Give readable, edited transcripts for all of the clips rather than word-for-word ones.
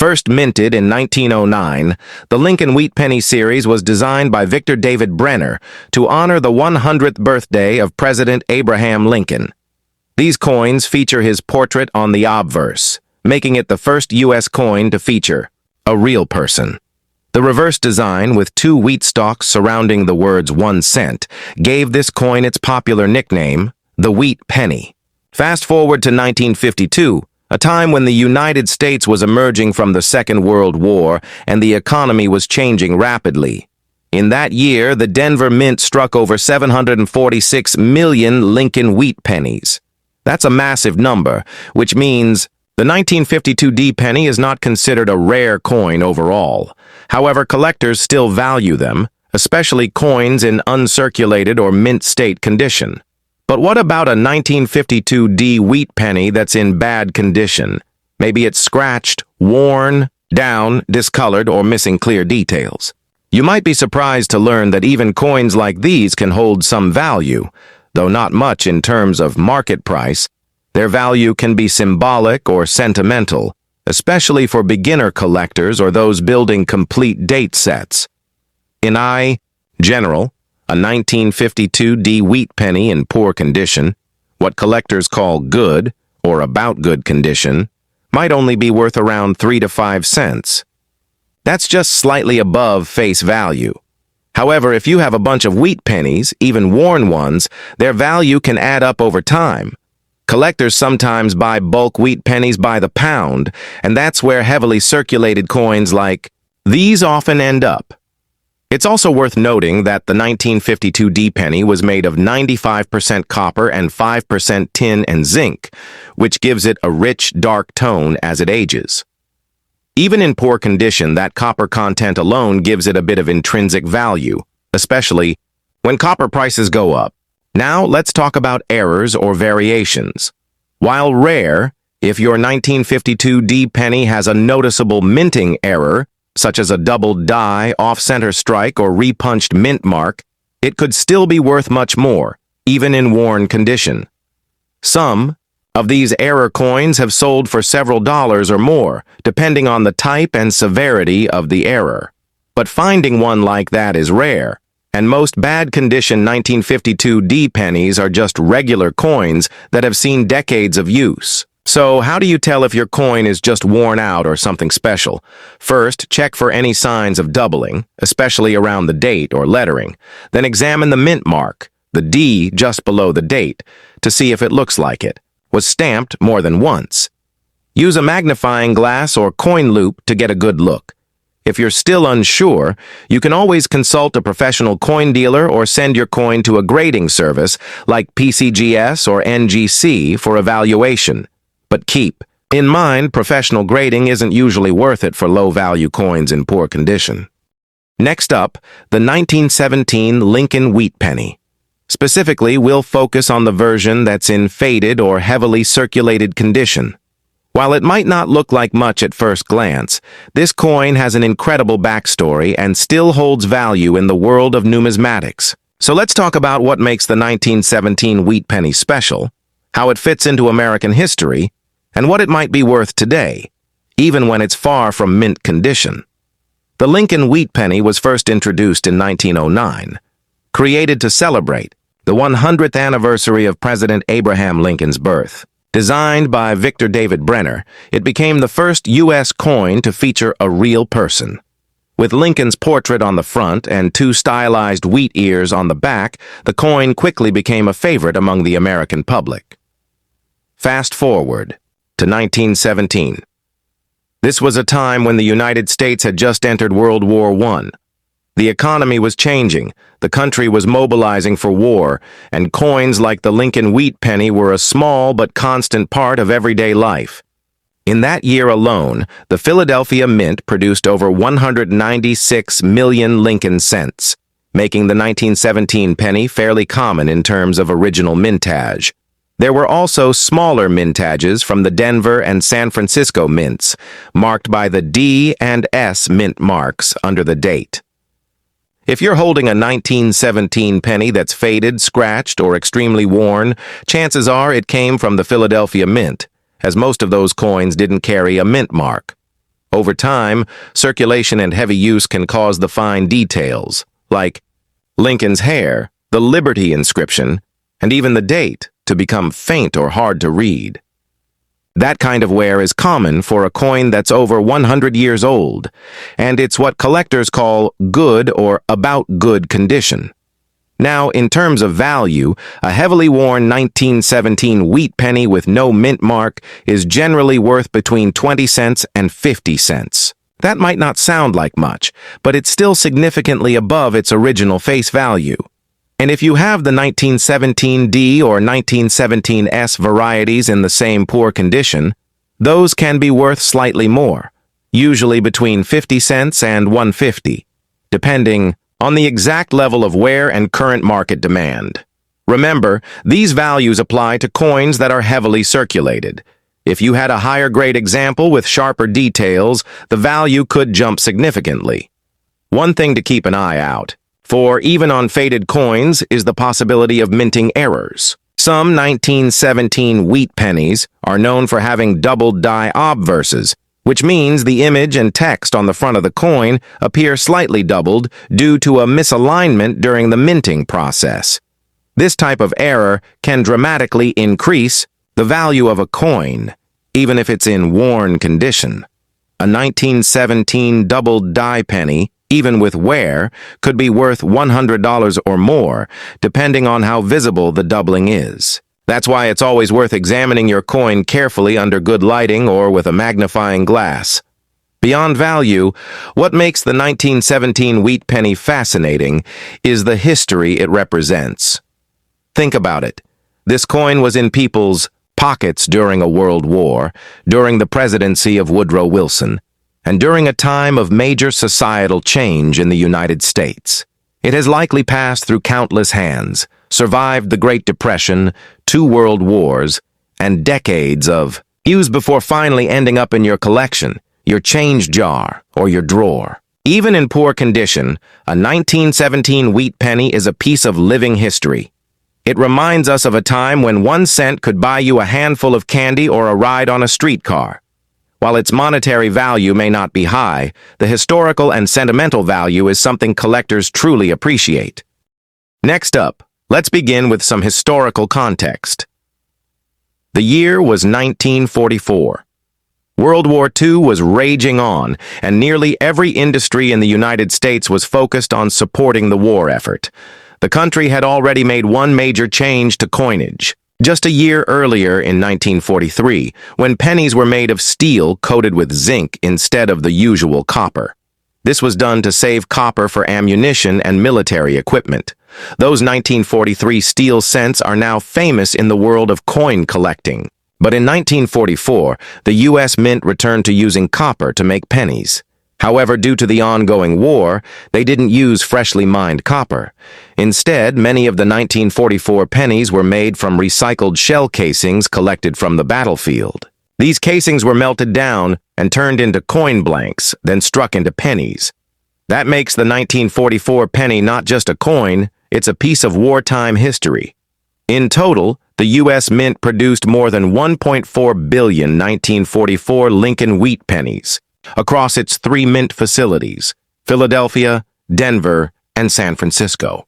First minted in 1909, the Lincoln Wheat Penny series was designed by Victor David Brenner to honor the 100th birthday of President Abraham Lincoln. These coins feature his portrait on the obverse, making it the first U.S. coin to feature a real person. The reverse design, with two wheat stalks surrounding the words 1 cent, gave this coin its popular nickname, the Wheat Penny. Fast forward to 1952, a time when the United States was emerging from the Second World War and the economy was changing rapidly. In that year, the Denver Mint struck over 746 million Lincoln Wheat Pennies. That's a massive number, which means the 1952 D penny is not considered a rare coin overall. However, collectors still value them, especially coins in uncirculated or mint state condition. But what about a 1952 D wheat penny that's in bad condition? Maybe it's scratched, worn, down, discolored, or missing clear details. You might be surprised to learn that even coins like these can hold some value, though not much in terms of market price. Their value can be symbolic or sentimental, especially for beginner collectors or those building complete date sets. In general, a 1952 D wheat penny in poor condition, what collectors call good or about good condition, might only be worth around 3 to 5 cents. That's just slightly above face value. However, if you have a bunch of wheat pennies, even worn ones, their value can add up over time. Collectors sometimes buy bulk wheat pennies by the pound, and that's where heavily circulated coins like these often end up. It's also worth noting that the 1952 D penny was made of 95% copper and 5% tin and zinc, which gives it a rich, dark tone as it ages. Even in poor condition, that copper content alone gives it a bit of intrinsic value, especially when copper prices go up. Now, let's talk about errors or variations. While rare, if your 1952 D penny has a noticeable minting error, such as a doubled die, off-center strike, or repunched mint mark, it could still be worth much more, even in worn condition. Some of these error coins have sold for several dollars or more, depending on the type and severity of the error. But finding one like that is rare, and most bad-condition 1952 D pennies are just regular coins that have seen decades of use. So, how do you tell if your coin is just worn out or something special? First, check for any signs of doubling, especially around the date or lettering. Then examine the mint mark, the D just below the date, to see if it looks like it was stamped more than once. Use a magnifying glass or coin loop to get a good look. If you're still unsure, you can always consult a professional coin dealer or send your coin to a grading service like PCGS or NGC for evaluation. But keep in mind, professional grading isn't usually worth it for low-value coins in poor condition. Next up, the 1917 Lincoln Wheat Penny. Specifically, we'll focus on the version that's in faded or heavily circulated condition. While it might not look like much at first glance, this coin has an incredible backstory and still holds value in the world of numismatics. So let's talk about what makes the 1917 Wheat Penny special, how it fits into American history, and what it might be worth today, even when it's far from mint condition. The Lincoln Wheat Penny was first introduced in 1909, created to celebrate the 100th anniversary of President Abraham Lincoln's birth. Designed by Victor David Brenner, it became the first U.S. coin to feature a real person. With Lincoln's portrait on the front and two stylized wheat ears on the back, the coin quickly became a favorite among the American public. Fast forward to 1917. This was a time when the United States had just entered World War I. The economy was changing, the country was mobilizing for war, and coins like the Lincoln Wheat Penny were a small but constant part of everyday life. In that year alone, the Philadelphia Mint produced over 196 million Lincoln cents, making the 1917 penny fairly common in terms of original mintage. There were also smaller mintages from the Denver and San Francisco mints, marked by the D and S mint marks under the date. If you're holding a 1917 penny that's faded, scratched, or extremely worn, chances are it came from the Philadelphia Mint, as most of those coins didn't carry a mint mark. Over time, circulation and heavy use can cause the fine details, like Lincoln's hair, the Liberty inscription, and even the date, to become faint or hard to read. That kind of wear is common for a coin that's over 100 years old, and it's what collectors call good or about good condition. Now, in terms of value, a heavily worn 1917 wheat penny with no mint mark is generally worth between 20 cents and 50 cents. That might not sound like much, but it's still significantly above its original face value. And if you have the 1917D or 1917S varieties in the same poor condition, those can be worth slightly more, usually between 50 cents and 150, depending on the exact level of wear and current market demand. Remember, these values apply to coins that are heavily circulated. If you had a higher grade example with sharper details, the value could jump significantly. One thing to keep an eye out for, even on faded coins, is the possibility of minting errors. Some 1917 wheat pennies are known for having doubled die obverses, which means the image and text on the front of the coin appear slightly doubled due to a misalignment during the minting process. This type of error can dramatically increase the value of a coin, even if it's in worn condition. A 1917 doubled die penny, even with wear, could be worth $100 or more, depending on how visible the doubling is. That's why it's always worth examining your coin carefully under good lighting or with a magnifying glass. Beyond value, what makes the 1917 wheat penny fascinating is the history it represents. Think about it. This coin was in people's pockets during a world war, during the presidency of Woodrow Wilson, and during a time of major societal change in the United States. It has likely passed through countless hands, survived the Great Depression, 2 world wars, and decades of use before finally ending up in your collection, your change jar, or your drawer. Even in poor condition, a 1917 wheat penny is a piece of living history. It reminds us of a time when 1 cent could buy you a handful of candy or a ride on a streetcar. While its monetary value may not be high, the historical and sentimental value is something collectors truly appreciate. Next up, let's begin with some historical context. The year was 1944. World War II was raging on, and nearly every industry in the United States was focused on supporting the war effort. The country had already made one major change to coinage. Just a year earlier in 1943, when pennies were made of steel coated with zinc instead of the usual copper. This was done to save copper for ammunition and military equipment. Those 1943 steel cents are now famous in the world of coin collecting. But in 1944, the U.S. Mint returned to using copper to make pennies. However, due to the ongoing war, they didn't use freshly mined copper. Instead, many of the 1944 pennies were made from recycled shell casings collected from the battlefield. These casings were melted down and turned into coin blanks, then struck into pennies. That makes the 1944 penny not just a coin, it's a piece of wartime history. In total, the U.S. Mint produced more than 1.4 billion 1944 Lincoln wheat pennies across its 3 mint facilities, Philadelphia, Denver, and San Francisco.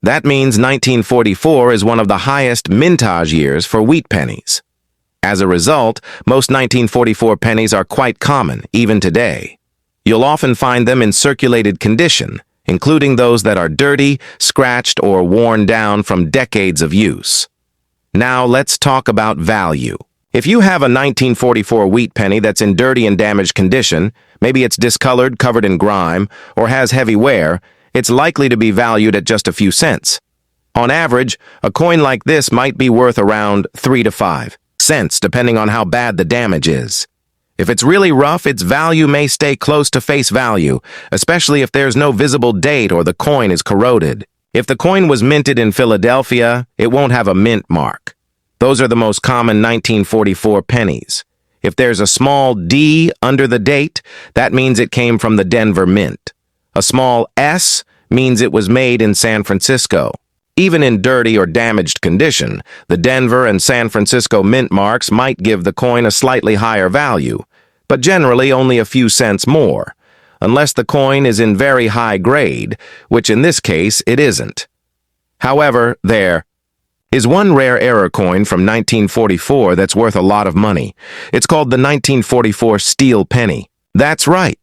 That means 1944 is one of the highest mintage years for wheat pennies. As a result, most 1944 pennies are quite common, even today. You'll often find them in circulated condition, including those that are dirty, scratched, or worn down from decades of use. Now let's talk about value. If you have a 1944 wheat penny that's in dirty and damaged condition, maybe it's discolored, covered in grime, or has heavy wear, it's likely to be valued at just a few cents. On average, a coin like this might be worth around 3 to 5 cents, depending on how bad the damage is. If it's really rough, its value may stay close to face value, especially if there's no visible date or the coin is corroded. If the coin was minted in Philadelphia, it won't have a mint mark. Those are the most common 1944 pennies. If there's a small D under the date, that means it came from the Denver Mint. A small S means it was made in San Francisco. Even in dirty or damaged condition, the Denver and San Francisco mint marks might give the coin a slightly higher value. but generally only a few cents more, unless the coin is in very high grade, which in this case it isn't. However, there is one rare error coin from 1944 that's worth a lot of money. It's called the 1944 steel penny. That's right.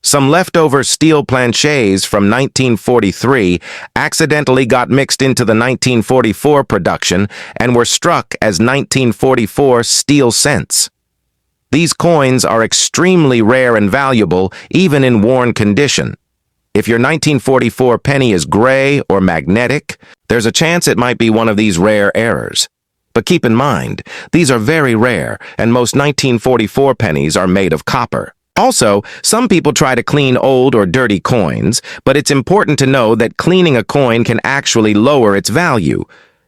Some leftover steel planchets from 1943 accidentally got mixed into the 1944 production and were struck as 1944 steel cents. These coins are extremely rare and valuable, even in worn condition. If your 1944 penny is gray or magnetic, there's a chance it might be one of these rare errors. But keep in mind, these are very rare, and most 1944 pennies are made of copper. Also, some people try to clean old or dirty coins, but it's important to know that cleaning a coin can actually lower its value.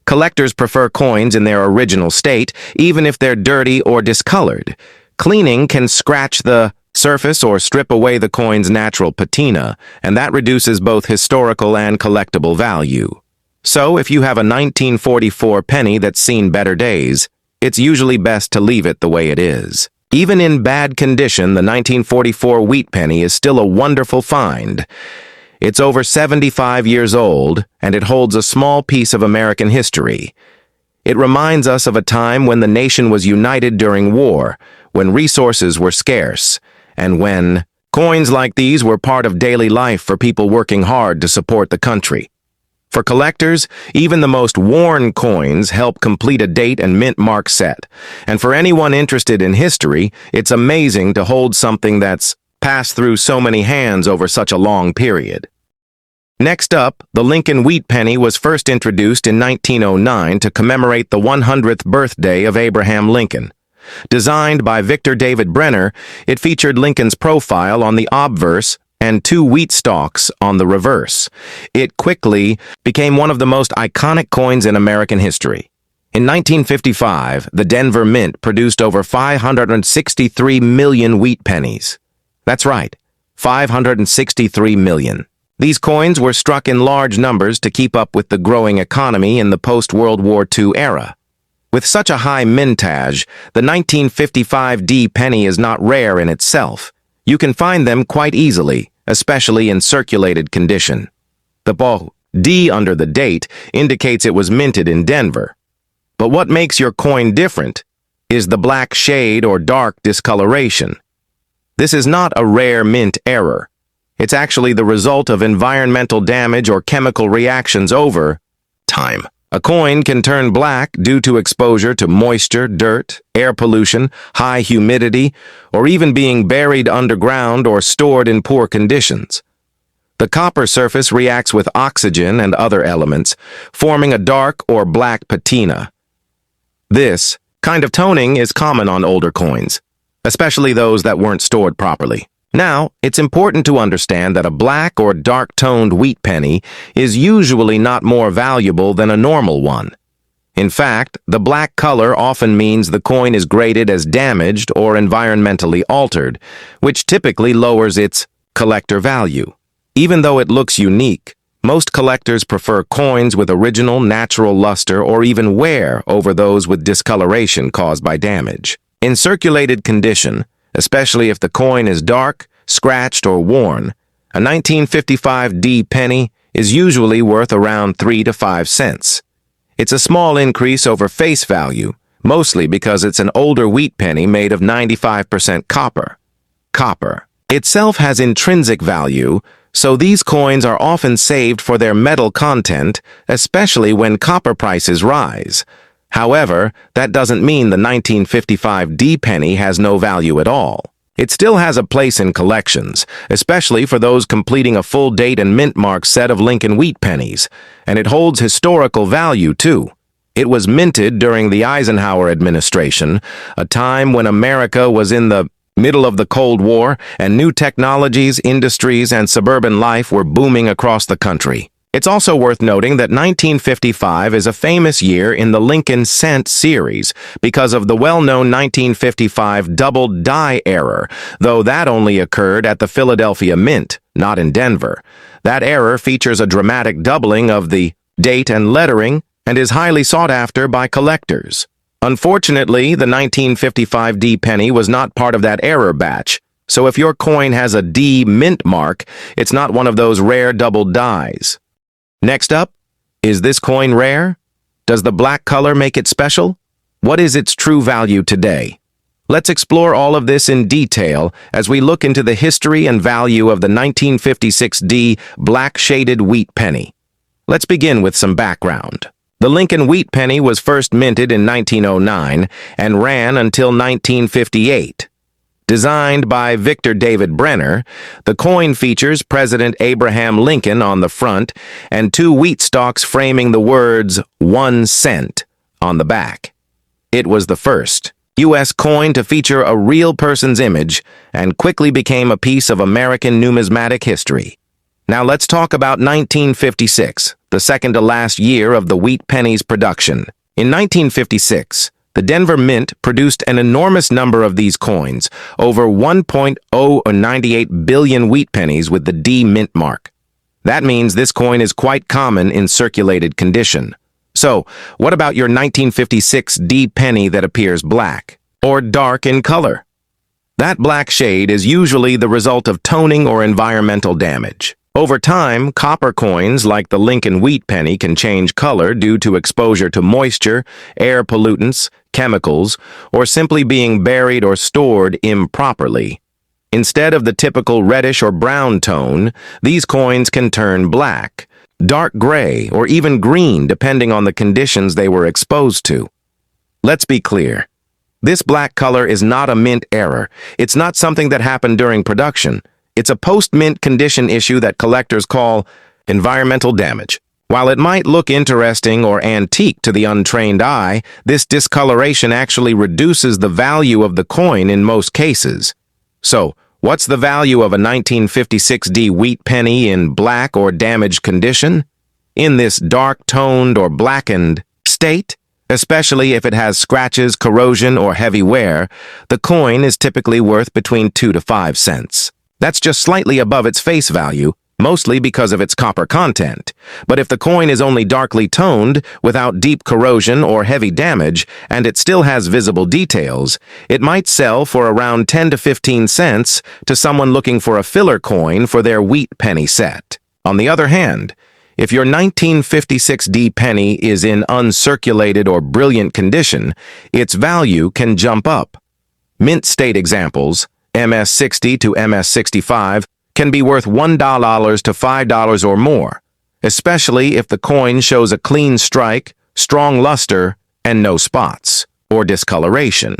Collectors prefer coins in their original state, even if they're dirty or discolored. Cleaning can scratch the surface or strip away the coin's natural patina, and that reduces both historical and collectible value. So, if you have a 1944 penny that's seen better days, it's usually best to leave it the way it is. Even in bad condition, the 1944 wheat penny is still a wonderful find. It's over 75 years old, and it holds a small piece of American history. It reminds us of a time when the nation was united during war, when resources were scarce, and when coins like these were part of daily life for people working hard to support the country. For collectors, even the most worn coins help complete a date and mint mark set. And for anyone interested in history, it's amazing to hold something that's passed through so many hands over such a long period. Next up, the Lincoln wheat penny was first introduced in 1909 to commemorate the 100th birthday of Abraham Lincoln. Designed by Victor David Brenner, it featured Lincoln's profile on the obverse and 2 wheat stalks on the reverse. It quickly became one of the most iconic coins in American history. In 1955, the Denver Mint produced over 563 million wheat pennies. That's right, 563 million. These coins were struck in large numbers to keep up with the growing economy in the post-World War II era. With such a high mintage, the 1955 D penny is not rare in itself. You can find them quite easily, especially in circulated condition. The D under the date indicates it was minted in Denver. But what makes your coin different is the black shade or dark discoloration. This is not a rare mint error. It's actually the result of environmental damage or chemical reactions over time. A coin can turn black due to exposure to moisture, dirt, air pollution, high humidity, or even being buried underground or stored in poor conditions. The copper surface reacts with oxygen and other elements, forming a dark or black patina. This kind of toning is common on older coins, especially those that weren't stored properly. Now, it's important to understand that a black or dark-toned wheat penny is usually not more valuable than a normal one. In fact, the black color often means the coin is graded as damaged or environmentally altered, which typically lowers its collector value. Even though it looks unique, most collectors prefer coins with original natural luster or even wear over those with discoloration caused by damage. In circulated condition, especially if the coin is dark, scratched, or worn, a 1955 D penny is usually worth around 3 to 5 cents. It's a small increase over face value, mostly because it's an older wheat penny made of 95% copper. Copper itself has intrinsic value, so these coins are often saved for their metal content, especially when copper prices rise. However, that doesn't mean the 1955 D penny has no value at all. It still has a place in collections, especially for those completing a full date and mint mark set of Lincoln wheat pennies, and it holds historical value too. It was minted during the Eisenhower administration, a time when America was in the middle of the Cold War and new technologies, industries, and suburban life were booming across the country. It's also worth noting that 1955 is a famous year in the Lincoln cent series because of the well-known 1955 double die error, though that only occurred at the Philadelphia Mint, not in Denver. That error features a dramatic doubling of the date and lettering and is highly sought after by collectors. Unfortunately, the 1955 D penny was not part of that error batch, so if your coin has a D mint mark, it's not one of those rare double dies. Next up, is this coin rare? Does the black color make it special? What is its true value today? Let's explore all of this in detail as we look into the history and value of the 1956 D black-shaded wheat penny. Let's begin with some background. The Lincoln wheat penny was first minted in 1909 and ran until 1958. Designed by Victor David Brenner, the coin features President Abraham Lincoln on the front and two wheat stalks framing the words 1 cent on the back. It was the first U.S. coin to feature a real person's image and quickly became a piece of American numismatic history. Now let's talk about 1956, the second to last year of the wheat penny's production. In 1956, the Denver Mint produced an enormous number of these coins, over 1.098 billion wheat pennies with the D mint mark. That means this coin is quite common in circulated condition. So, what about your 1956 D penny that appears black or dark in color? That black shade is usually the result of toning or environmental damage. Over time, copper coins like the Lincoln wheat penny can change color due to exposure to moisture, air pollutants, chemicals, or simply being buried or stored improperly. Instead of the typical reddish or brown tone, these coins can turn black, dark gray, or even green depending on the conditions they were exposed to. Let's be clear. This black color is not a mint error. It's not something that happened during production. It's a post-mint condition issue that collectors call environmental damage. While it might look interesting or antique to the untrained eye, this discoloration actually reduces the value of the coin in most cases. So, what's the value of a 1956 D wheat penny in black or damaged condition? In this dark-toned or blackened state, especially if it has scratches, corrosion, or heavy wear, the coin is typically worth between 2 to 5 cents. That's just slightly above its face value, mostly because of its copper content. But if the coin is only darkly toned, without deep corrosion or heavy damage, and it still has visible details, it might sell for around 10 to 15 cents to someone looking for a filler coin for their wheat penny set. On the other hand, if your 1956 D penny is in uncirculated or brilliant condition, its value can jump up. Mint state examples, MS-60 to MS-65, can be worth $1 to $5 or more, especially if the coin shows a clean strike, strong luster, and no spots or discoloration.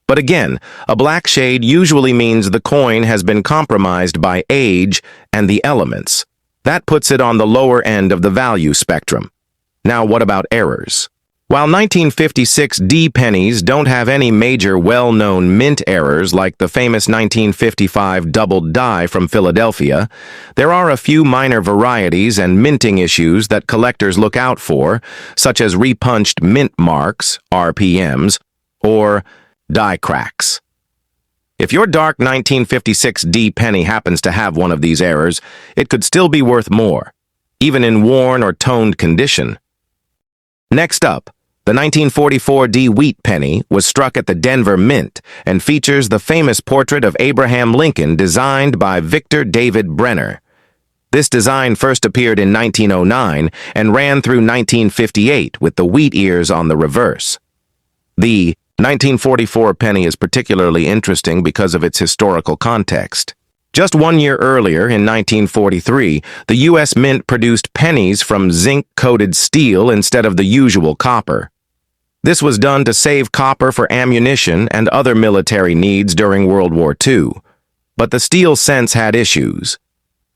But again, a black shade usually means the coin has been compromised by age and the elements. That puts it on the lower end of the value spectrum. Now what about errors? While 1956 D pennies don't have any major well-known mint errors like the famous 1955 doubled die from Philadelphia, there are a few minor varieties and minting issues that collectors look out for, such as repunched mint marks, RPMs, or die cracks. If your dark 1956 D penny happens to have one of these errors, it could still be worth more, even in worn or toned condition. Next up, the 1944 D wheat penny was struck at the Denver Mint and features the famous portrait of Abraham Lincoln designed by Victor David Brenner. This design first appeared in 1909 and ran through 1958 with the wheat ears on the reverse. The 1944 penny is particularly interesting because of its historical context. Just 1 year earlier, in 1943, the U.S. Mint produced pennies from zinc-coated steel instead of the usual copper. This was done to save copper for ammunition and other military needs during World War II. But the steel cents had issues.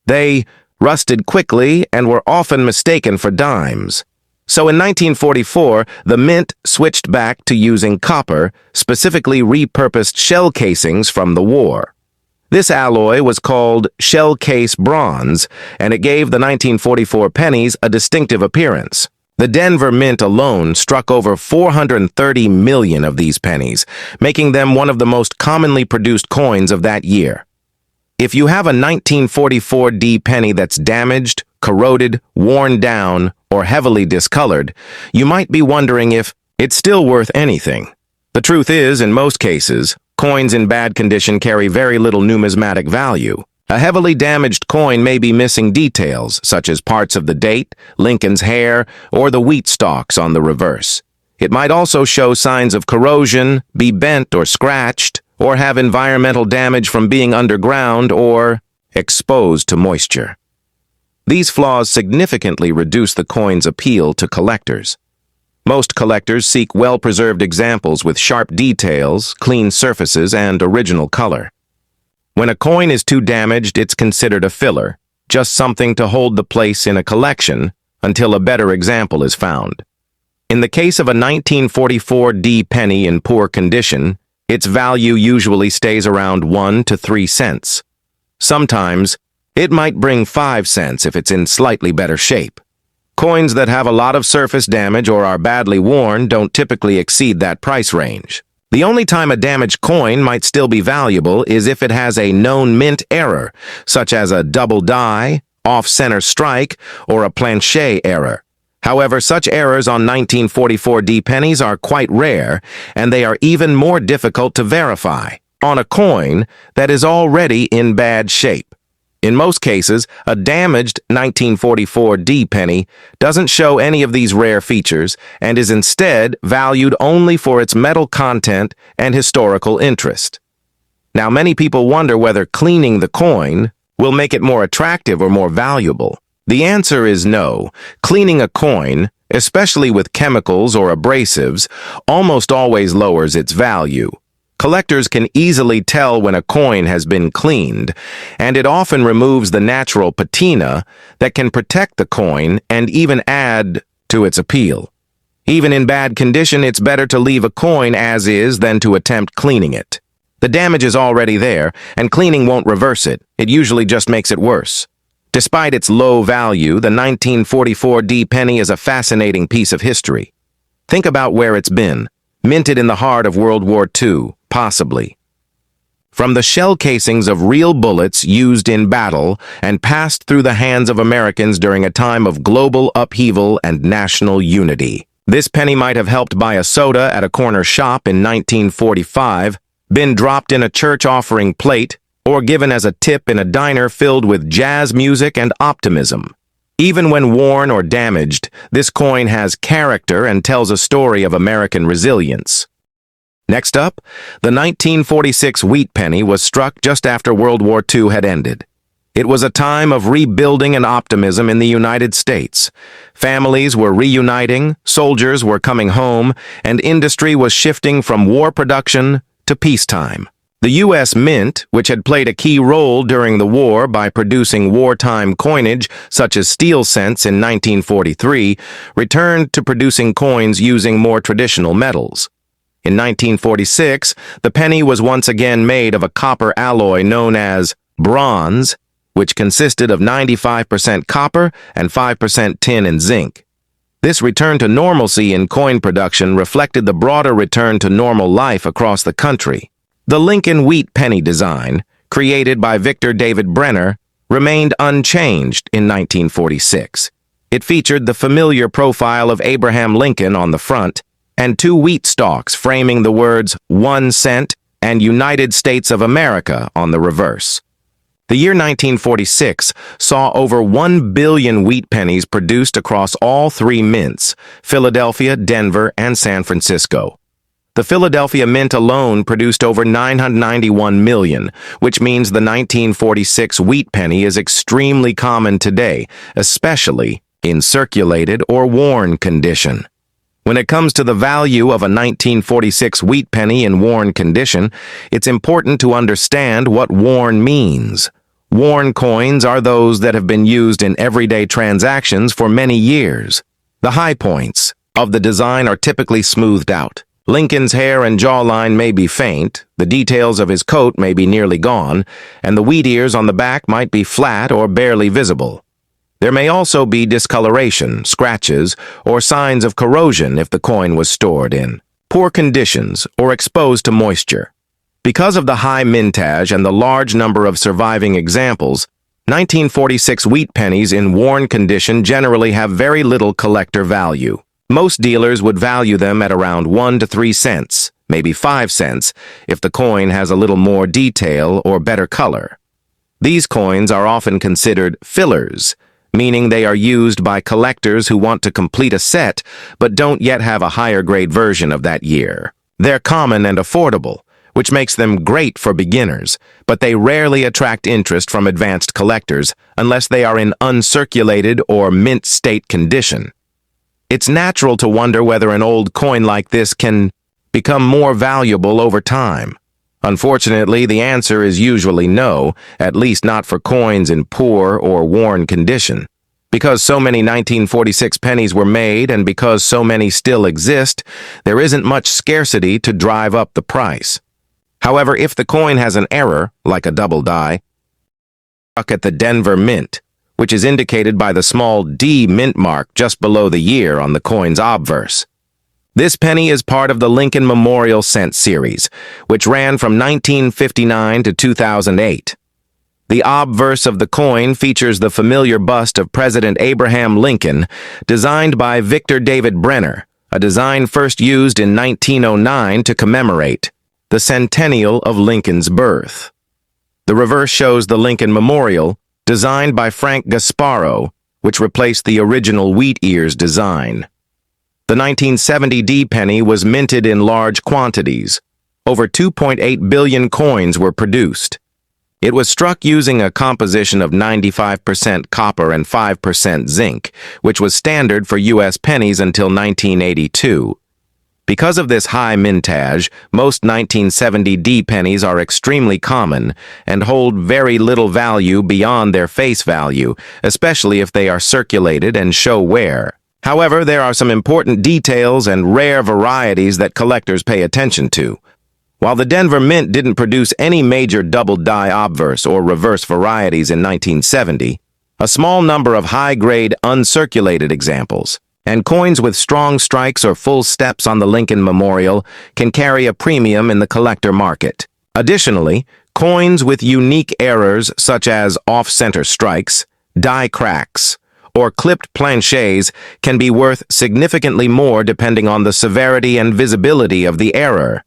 They rusted quickly and were often mistaken for dimes. So in 1944, the Mint switched back to using copper, specifically repurposed shell casings from the war. This alloy was called shell case bronze, and it gave the 1944 pennies a distinctive appearance. The Denver Mint alone struck over 430 million of these pennies, making them one of the most commonly produced coins of that year. If you have a 1944 D penny that's damaged, corroded, worn down, or heavily discolored, you might be wondering if it's still worth anything. The truth is, in most cases, coins in bad condition carry very little numismatic value. A heavily damaged coin may be missing details, such as parts of the date, Lincoln's hair, or the wheat stalks on the reverse. It might also show signs of corrosion, be bent or scratched, or have environmental damage from being underground or exposed to moisture. These flaws significantly reduce the coin's appeal to collectors. Most collectors seek well-preserved examples with sharp details, clean surfaces, and original color. When a coin is too damaged, it's considered a filler, just something to hold the place in a collection until a better example is found. In the case of a 1944 D penny in poor condition, its value usually stays around 1 to 3 cents. Sometimes, it might bring 5 cents if it's in slightly better shape. Coins that have a lot of surface damage or are badly worn don't typically exceed that price range. The only time a damaged coin might still be valuable is if it has a known mint error, such as a double die, off-center strike, or a plancher error. However, such errors on 1944 D pennies are quite rare, and they are even more difficult to verify on a coin that is already in bad shape. In most cases, a damaged 1944 D penny doesn't show any of these rare features and is instead valued only for its metal content and historical interest. Now, many people wonder whether cleaning the coin will make it more attractive or more valuable. The answer is no. Cleaning a coin, especially with chemicals or abrasives, almost always lowers its value. Collectors can easily tell when a coin has been cleaned, and it often removes the natural patina that can protect the coin and even add to its appeal. Even in bad condition, it's better to leave a coin as is than to attempt cleaning it. The damage is already there, and cleaning won't reverse it. It usually just makes it worse. Despite its low value, the 1944 D penny is a fascinating piece of history. Think about where it's been. Minted in the heart of World War II, possibly. From the shell casings of real bullets used in battle and passed through the hands of Americans during a time of global upheaval and national unity. This penny might have helped buy a soda at a corner shop in 1945, been dropped in a church offering plate, or given as a tip in a diner filled with jazz music and optimism. Even when worn or damaged, this coin has character and tells a story of American resilience. Next up, the 1946 wheat penny was struck just after World War II had ended. It was a time of rebuilding and optimism in the United States. Families were reuniting, soldiers were coming home, and industry was shifting from war production to peacetime. The U.S. Mint, which had played a key role during the war by producing wartime coinage such as steel cents in 1943, returned to producing coins using more traditional metals. In 1946, the penny was once again made of a copper alloy known as bronze, which consisted of 95% copper and 5% tin and zinc. This return to normalcy in coin production reflected the broader return to normal life across the country. The Lincoln wheat penny design, created by Victor David Brenner, remained unchanged in 1946. It featured the familiar profile of Abraham Lincoln on the front and 2 wheat stalks framing the words 1 cent and United States of America on the reverse. The year 1946 saw over 1 billion wheat pennies produced across all 3 mints, Philadelphia, Denver, and San Francisco. The Philadelphia Mint alone produced over 991 million, which means the 1946 wheat penny is extremely common today, especially in circulated or worn condition. When it comes to the value of a 1946 wheat penny in worn condition, it's important to understand what worn means. Worn coins are those that have been used in everyday transactions for many years. The high points of the design are typically smoothed out. Lincoln's hair and jawline may be faint, the details of his coat may be nearly gone, and the wheat ears on the back might be flat or barely visible. There may also be discoloration, scratches, or signs of corrosion if the coin was stored in poor conditions or exposed to moisture. Because of the high mintage and the large number of surviving examples, 1946 wheat pennies in worn condition generally have very little collector value. Most dealers would value them at around 1 to 3 cents, maybe 5 cents, if the coin has a little more detail or better color. These coins are often considered fillers, meaning they are used by collectors who want to complete a set but don't yet have a higher grade version of that year. They're common and affordable, which makes them great for beginners, but they rarely attract interest from advanced collectors unless they are in uncirculated or mint state condition. It's natural to wonder whether an old coin like this can become more valuable over time. Unfortunately, the answer is usually no, at least not for coins in poor or worn condition. Because so many 1946 pennies were made and because so many still exist, there isn't much scarcity to drive up the price. However, if the coin has an error, like a double die, stuck at the Denver Mint, which is indicated by the small D mint mark just below the year on the coin's obverse. This penny is part of the Lincoln Memorial Cent series, which ran from 1959 to 2008. The obverse of the coin features the familiar bust of President Abraham Lincoln, designed by Victor David Brenner, a design first used in 1909 to commemorate the centennial of Lincoln's birth. The reverse shows the Lincoln Memorial, designed by Frank Gasparo, which replaced the original wheat ears design. The 1970 D penny was minted in large quantities. Over 2.8 billion coins were produced. It was struck using a composition of 95% copper and 5% zinc, which was standard for U.S. pennies until 1982. Because of this high mintage, most 1970 D pennies are extremely common and hold very little value beyond their face value, especially if they are circulated and show wear. However, there are some important details and rare varieties that collectors pay attention to. While the Denver Mint didn't produce any major double die obverse or reverse varieties in 1970, a small number of high-grade uncirculated examples and coins with strong strikes or full steps on the Lincoln Memorial can carry a premium in the collector market. Additionally, coins with unique errors such as off-center strikes, die cracks, or clipped planchets can be worth significantly more depending on the severity and visibility of the error.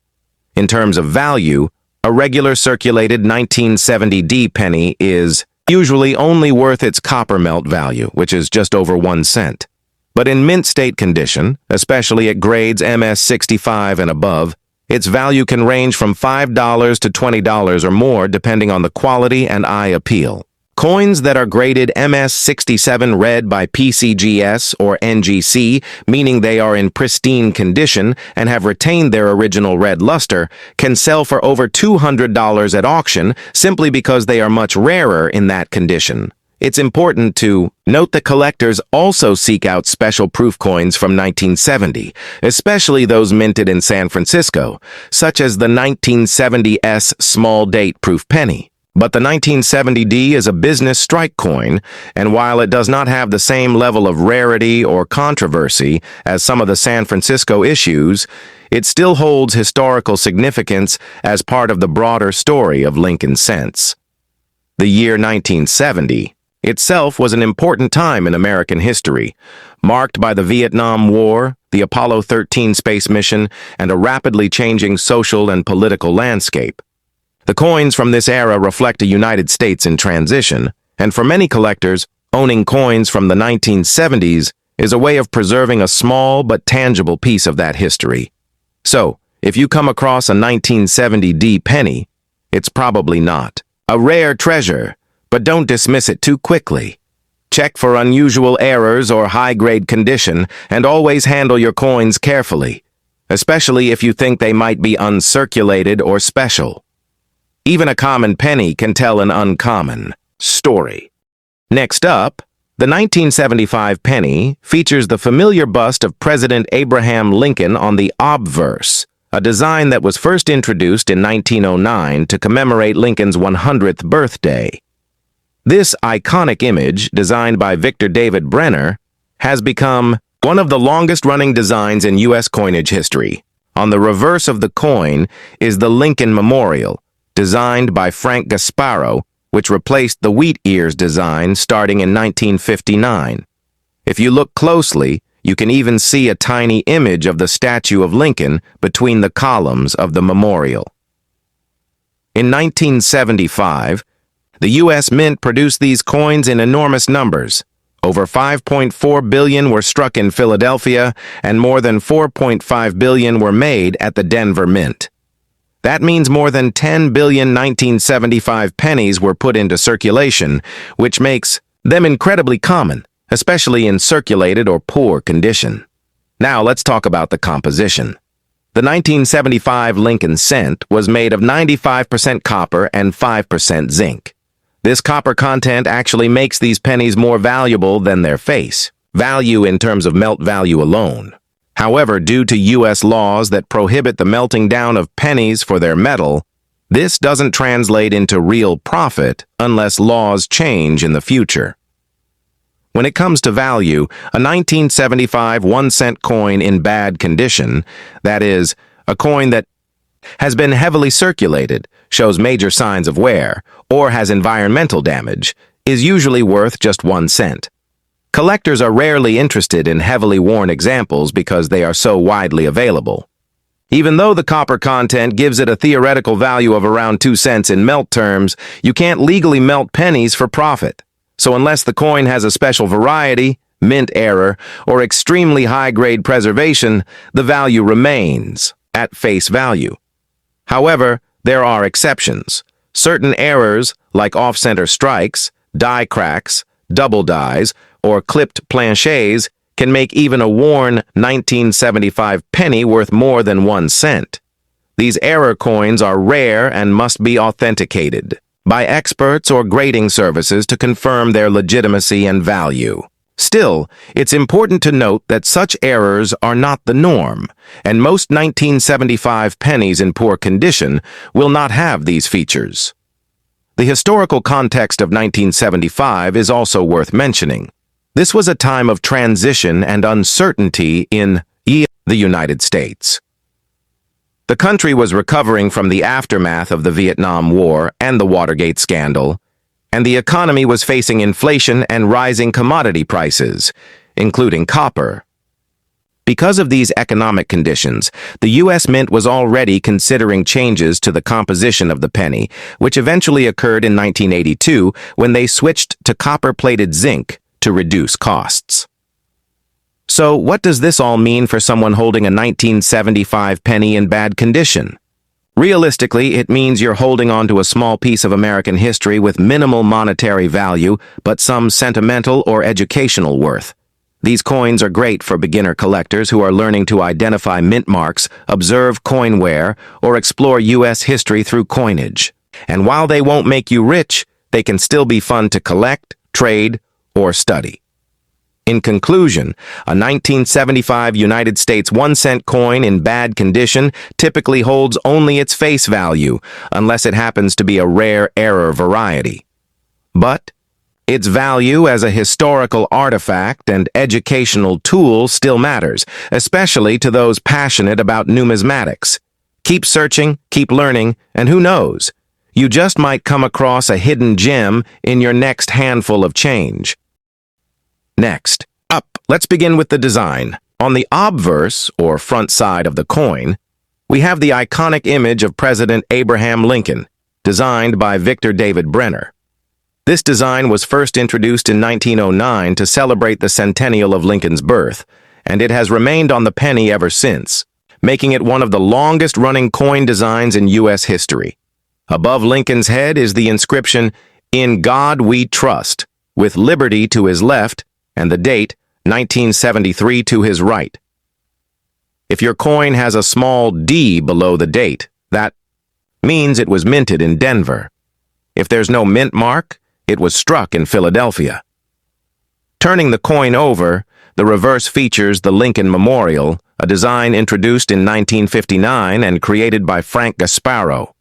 In terms of value, a regular circulated 1970 D penny is usually only worth its copper melt value, which is just over 1 cent. But in mint state condition, especially at grades MS65 and above, its value can range from $5 to $20 or more depending on the quality and eye appeal. Coins that are graded MS67 red by PCGS or NGC, meaning they are in pristine condition and have retained their original red luster, can sell for over $200 at auction simply because they are much rarer in that condition. It's important to note that collectors also seek out special proof coins from 1970, especially those minted in San Francisco, such as the 1970S small date proof penny. But the 1970D is a business strike coin, and while it does not have the same level of rarity or controversy as some of the San Francisco issues, it still holds historical significance as part of the broader story of Lincoln cents. The year 1970 itself was an important time in American history, marked by the Vietnam War, the Apollo 13 space mission, and a rapidly changing social and political landscape. The coins from this era reflect a United States in transition, and for many collectors, owning coins from the 1970s is a way of preserving a small but tangible piece of that history. So, if you come across a 1970 D penny, it's probably not a rare treasure, but don't dismiss it too quickly. Check for unusual errors or high-grade condition, and always handle your coins carefully, especially if you think they might be uncirculated or special. Even a common penny can tell an uncommon story. Next up, the 1975 penny features the familiar bust of President Abraham Lincoln on the obverse, a design that was first introduced in 1909 to commemorate Lincoln's 100th birthday. This iconic image, designed by Victor David Brenner, has become one of the longest-running designs in U.S. coinage history. On the reverse of the coin is the Lincoln Memorial, designed by Frank Gasparo, which replaced the wheat ears design starting in 1959. If you look closely, You can even see a tiny image of the statue of Lincoln between the columns of the memorial. In 1975, the U.S. Mint produced these coins in enormous numbers. Over 5.4 billion were struck in Philadelphia, and more than 4.5 billion were made at the Denver Mint. That means more than 10 billion 1975 pennies were put into circulation, which makes them incredibly common, especially in circulated or poor condition. Now let's talk about the composition. The 1975 Lincoln cent was made of 95% copper and 5% zinc. This copper content actually makes these pennies more valuable than their face value in terms of melt value alone. However, due to U.S. laws that prohibit the melting down of pennies for their metal, this doesn't translate into real profit unless laws change in the future. When it comes to value, a 1975 1-cent coin in bad condition, that is, a coin that has been heavily circulated, shows major signs of wear, or has environmental damage, is usually worth just 1 cent. Collectors are rarely interested in heavily worn examples because they are so widely available. Even though the copper content gives it a theoretical value of around 2 cents in melt terms, you can't legally melt pennies for profit. So unless the coin has a special variety, mint error, or extremely high-grade preservation, the value remains at face value. However, there are exceptions. Certain errors, like off-center strikes, die cracks, double dies, or clipped planchets, can make even a worn 1975 penny worth more than 1 cent. These error coins are rare and must be authenticated by experts or grading services to confirm their legitimacy and value. Still, it's important to note that such errors are not the norm, and most 1975 pennies in poor condition will not have these features. The historical context of 1975 is also worth mentioning. This was a time of transition and uncertainty in the United States. The country was recovering from the aftermath of the Vietnam War and the Watergate scandal, and the economy was facing inflation and rising commodity prices, including copper. Because of these economic conditions, the U.S. Mint was already considering changes to the composition of the penny, which eventually occurred in 1982 when they switched to copper-plated zinc to reduce costs. So, what does this all mean for someone holding a 1975 penny in bad condition? Realistically, it means you're holding on to a small piece of American history with minimal monetary value, but some sentimental or educational worth. These coins are great for beginner collectors who are learning to identify mint marks, observe coin wear, or explore U.S. history through coinage. And while they won't make you rich, they can still be fun to collect, trade, or study. In conclusion, a 1975 United States 1-cent coin in bad condition typically holds only its face value, unless it happens to be a rare error variety. But its value as a historical artifact and educational tool still matters, especially to those passionate about numismatics. Keep searching, keep learning, and who knows? You just might come across a hidden gem in your next handful of change. Next, let's begin with the design. On the obverse, or front side of the coin, we have the iconic image of President Abraham Lincoln, designed by Victor David Brenner. This design was first introduced in 1909 to celebrate the centennial of Lincoln's birth, and it has remained on the penny ever since, making it one of the longest-running coin designs in U.S. history. Above Lincoln's head is the inscription, "In God We Trust," with liberty to his left and the date, 1973, to his right. If your coin has a small D below the date, that means it was minted in Denver. If there's no mint mark, it was struck in Philadelphia. Turning the coin over, the reverse features the Lincoln Memorial, a design introduced in 1959 and created by Frank Gasparo.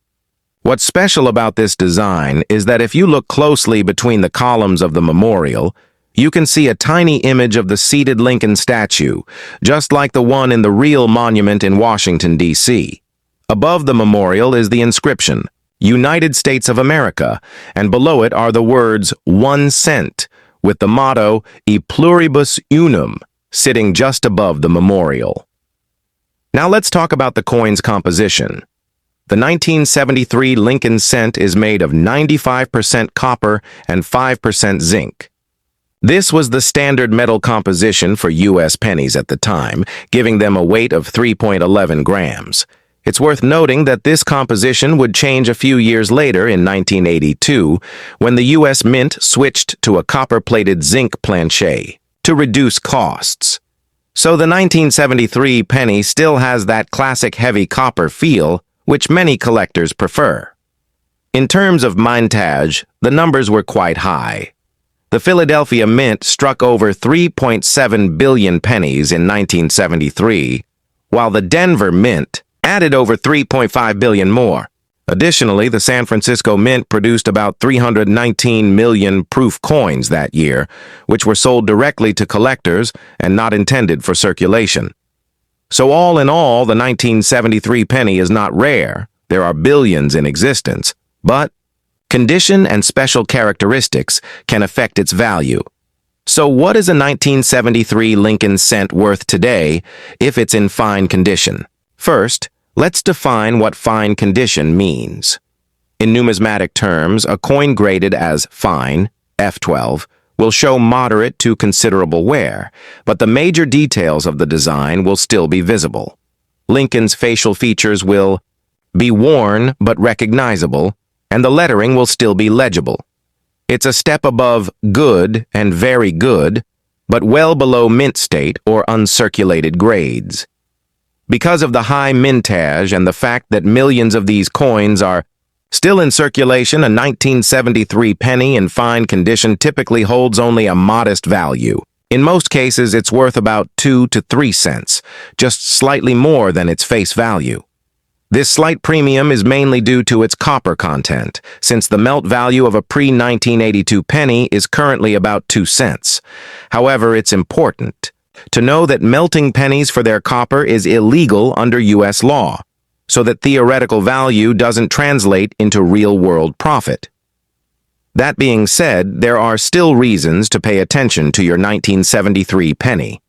What's special about this design is that if you look closely between the columns of the memorial, you can see a tiny image of the seated Lincoln statue, just like the one in the real monument in Washington, D.C. Above the memorial is the inscription, United States of America, and below it are the words 1 cent, with the motto E pluribus unum, sitting just above the memorial. Now let's talk about the coin's composition. The 1973 Lincoln cent is made of 95% copper and 5% zinc. This was the standard metal composition for U.S. pennies at the time, giving them a weight of 3.11 grams. It's worth noting that this composition would change a few years later in 1982, when the U.S. Mint switched to a copper-plated zinc planchet to reduce costs. So the 1973 penny still has that classic heavy copper feel, which many collectors prefer. In terms of mintage, the numbers were quite high. The Philadelphia Mint struck over 3.7 billion pennies in 1973, while the Denver Mint added over 3.5 billion more. Additionally, the San Francisco Mint produced about 319 million proof coins that year, which were sold directly to collectors and not intended for circulation. So all in all, the 1973 penny is not rare. There are billions in existence, but condition and special characteristics can affect its value. So what is a 1973 Lincoln cent worth today if it's in fine condition? First, let's define what fine condition means. In numismatic terms, a coin graded as fine, F12, will show moderate to considerable wear, but the major details of the design will still be visible. Lincoln's facial features will be worn but recognizable, and the lettering will still be legible. It's a step above good and very good, but well below mint state or uncirculated grades. Because of the high mintage and the fact that millions of these coins are still in circulation, a 1973 penny in fine condition typically holds only a modest value. In most cases, it's worth about 2 to 3 cents, just slightly more than its face value. This slight premium is mainly due to its copper content, since the melt value of a pre-1982 penny is currently about 2 cents. However, it's important to know that melting pennies for their copper is illegal under U.S. law, so that theoretical value doesn't translate into real-world profit. That being said, there are still reasons to pay attention to your 1973 penny.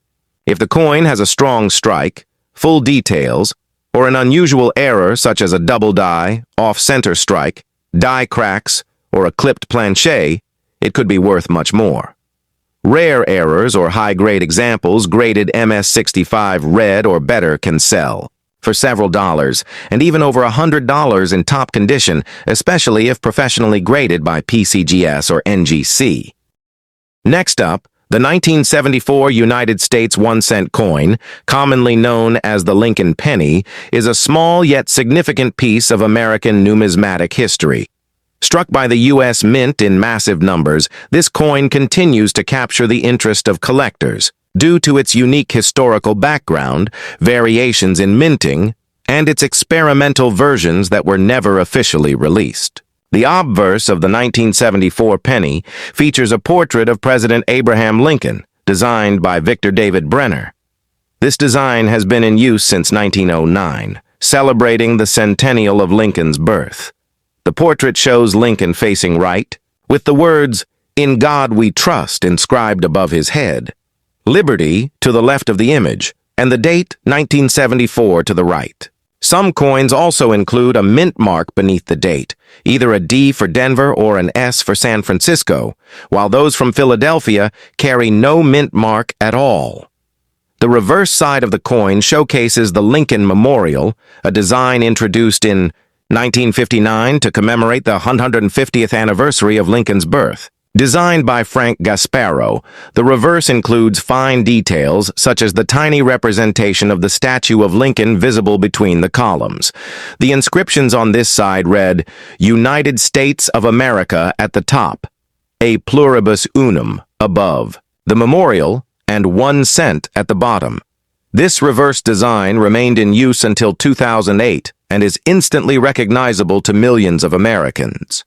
If the coin has a strong strike, full details, or an unusual error such as a double die, off-center strike, die cracks, or a clipped planchet, it could be worth much more. Rare errors or high-grade examples graded MS65 red or better can sell for several dollars, and even over $100 in top condition, especially if professionally graded by PCGS or NGC. Next up, the 1974 United States 1-cent coin, commonly known as the Lincoln penny, is a small yet significant piece of American numismatic history. Struck by the U.S. Mint in massive numbers, this coin continues to capture the interest of collectors due to its unique historical background, variations in minting, and its experimental versions that were never officially released. The obverse of the 1974 penny features a portrait of President Abraham Lincoln, designed by Victor David Brenner. This design has been in use since 1909, celebrating the centennial of Lincoln's birth. The portrait shows Lincoln facing right, with the words, "In God We Trust," inscribed above his head, "Liberty" to the left of the image, and the date 1974 to the right. Some coins also include a mint mark beneath the date, either a D for Denver or an S for San Francisco, while those from Philadelphia carry no mint mark at all. The reverse side of the coin showcases the Lincoln Memorial, a design introduced in 1959 to commemorate the 150th anniversary of Lincoln's birth. Designed by Frank Gasparo, the reverse includes fine details such as the tiny representation of the statue of Lincoln visible between the columns. The inscriptions on this side read, "United States of America" at the top, "A pluribus unum" above, the memorial, and 1 cent at the bottom. This reverse design remained in use until 2008 and is instantly recognizable to millions of Americans.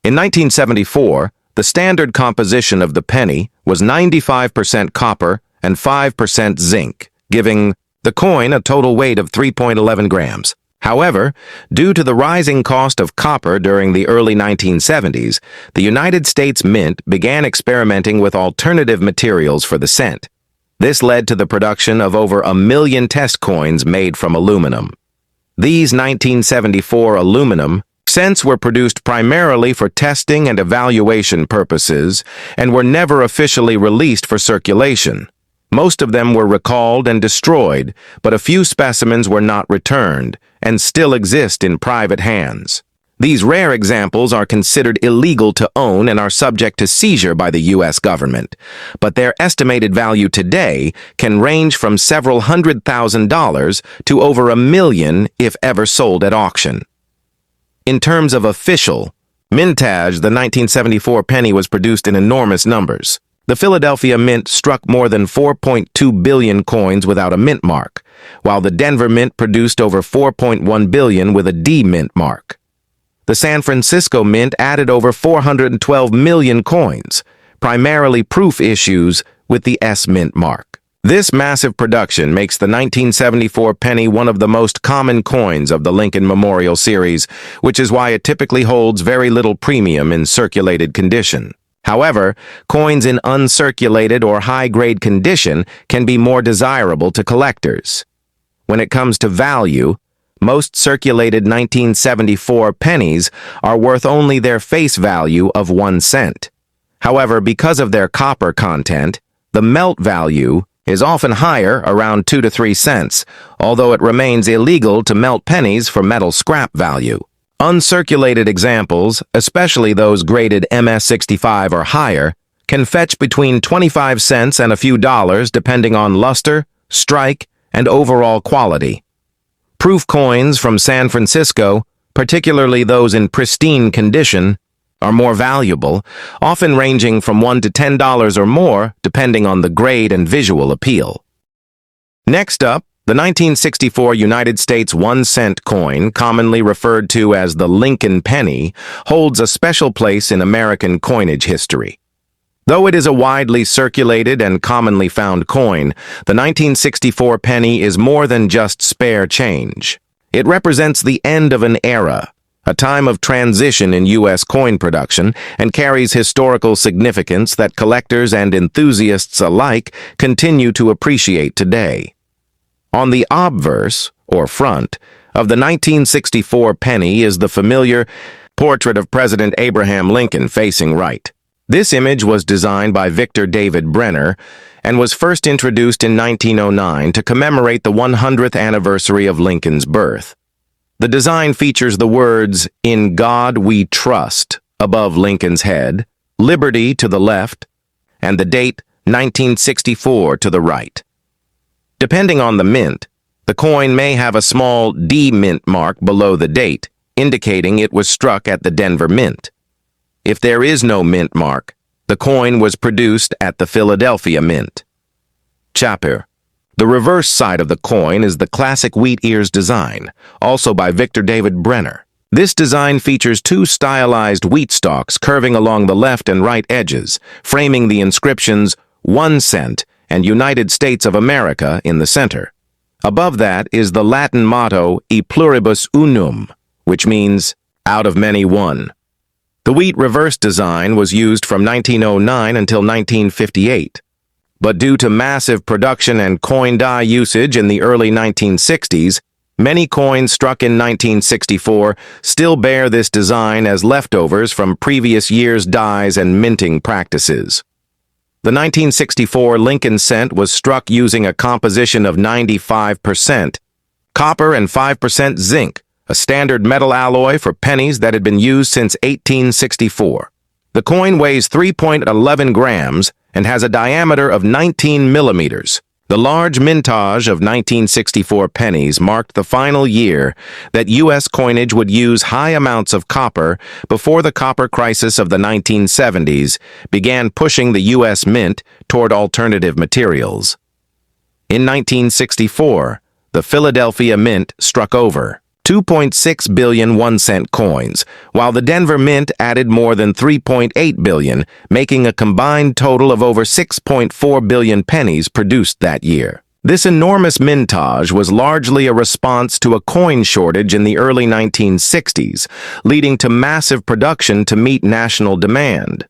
In 1974, the standard composition of the penny was 95% copper and 5% zinc, giving the coin a total weight of 3.11 grams. However, due to the rising cost of copper during the early 1970s, the United States Mint began experimenting with alternative materials for the cent. This led to the production of over 1 million test coins made from aluminum. These 1974 aluminum cents were produced primarily for testing and evaluation purposes and were never officially released for circulation. Most of them were recalled and destroyed, but a few specimens were not returned and still exist in private hands. These rare examples are considered illegal to own and are subject to seizure by the U.S. government, but their estimated value today can range from several $100,000 to over $1 million if ever sold at auction. In terms of official mintage, the 1974 penny was produced in enormous numbers. The Philadelphia Mint struck more than 4.2 billion coins without a mint mark, while the Denver Mint produced over 4.1 billion with a D mint mark. The San Francisco Mint added over 412 million coins, primarily proof issues with the S mint mark. This massive production makes the 1974 penny one of the most common coins of the Lincoln Memorial Series, which is why it typically holds very little premium in circulated condition. However, coins in uncirculated or high-grade condition can be more desirable to collectors. When it comes to value, most circulated 1974 pennies are worth only their face value of 1 cent. However, because of their copper content, the melt value is often higher, around 2 to 3 cents, although it remains illegal to melt pennies for metal scrap value. Uncirculated examples, especially those graded MS65 or higher, can fetch between 25 cents and a few dollars depending on luster, strike, and overall quality. Proof coins from San Francisco, particularly those in pristine condition, are more valuable, often ranging from $1 to $10 or more, depending on the grade and visual appeal. Next up, the 1964 United States 1-cent coin, commonly referred to as the Lincoln penny, holds a special place in American coinage history. Though it is a widely circulated and commonly found coin, the 1964 penny is more than just spare change. It represents the end of an era, a time of transition in U.S. coin production, and carries historical significance that collectors and enthusiasts alike continue to appreciate today. On the obverse, or front, of the 1964 penny is the familiar portrait of President Abraham Lincoln facing right. This image was designed by Victor David Brenner and was first introduced in 1909 to commemorate the 100th anniversary of Lincoln's birth. The design features the words, "In God We Trust," above Lincoln's head, "Liberty" to the left, and the date 1964 to the right. Depending on the mint, the coin may have a small D mint mark below the date, indicating it was struck at the Denver Mint. If there is no mint mark, the coin was produced at the Philadelphia Mint. Chapter. The reverse side of the coin is the classic wheat ears design, also by Victor David Brenner. This design features 2 stylized wheat stalks curving along the left and right edges, framing the inscriptions 1 cent and United States of America in the center. Above that is the Latin motto E pluribus unum, which means out of many one. The wheat reverse design was used from 1909 until 1958, but due to massive production and coin die usage in the early 1960s, many coins struck in 1964 still bear this design as leftovers from previous year's dies and minting practices. The 1964 Lincoln cent was struck using a composition of 95% copper and 5% zinc, a standard metal alloy for pennies that had been used since 1864. The coin weighs 3.11 grams and has a diameter of 19 millimeters. The large mintage of 1964 pennies marked the final year that U.S. coinage would use high amounts of copper before the copper crisis of the 1970s began pushing the U.S. Mint toward alternative materials. In 1964, the Philadelphia Mint struck over 2.6 billion 1-cent coins, while the Denver Mint added more than 3.8 billion, making a combined total of over 6.4 billion pennies produced that year. This enormous mintage was largely a response to a coin shortage in the early 1960s, leading to massive production to meet national demand.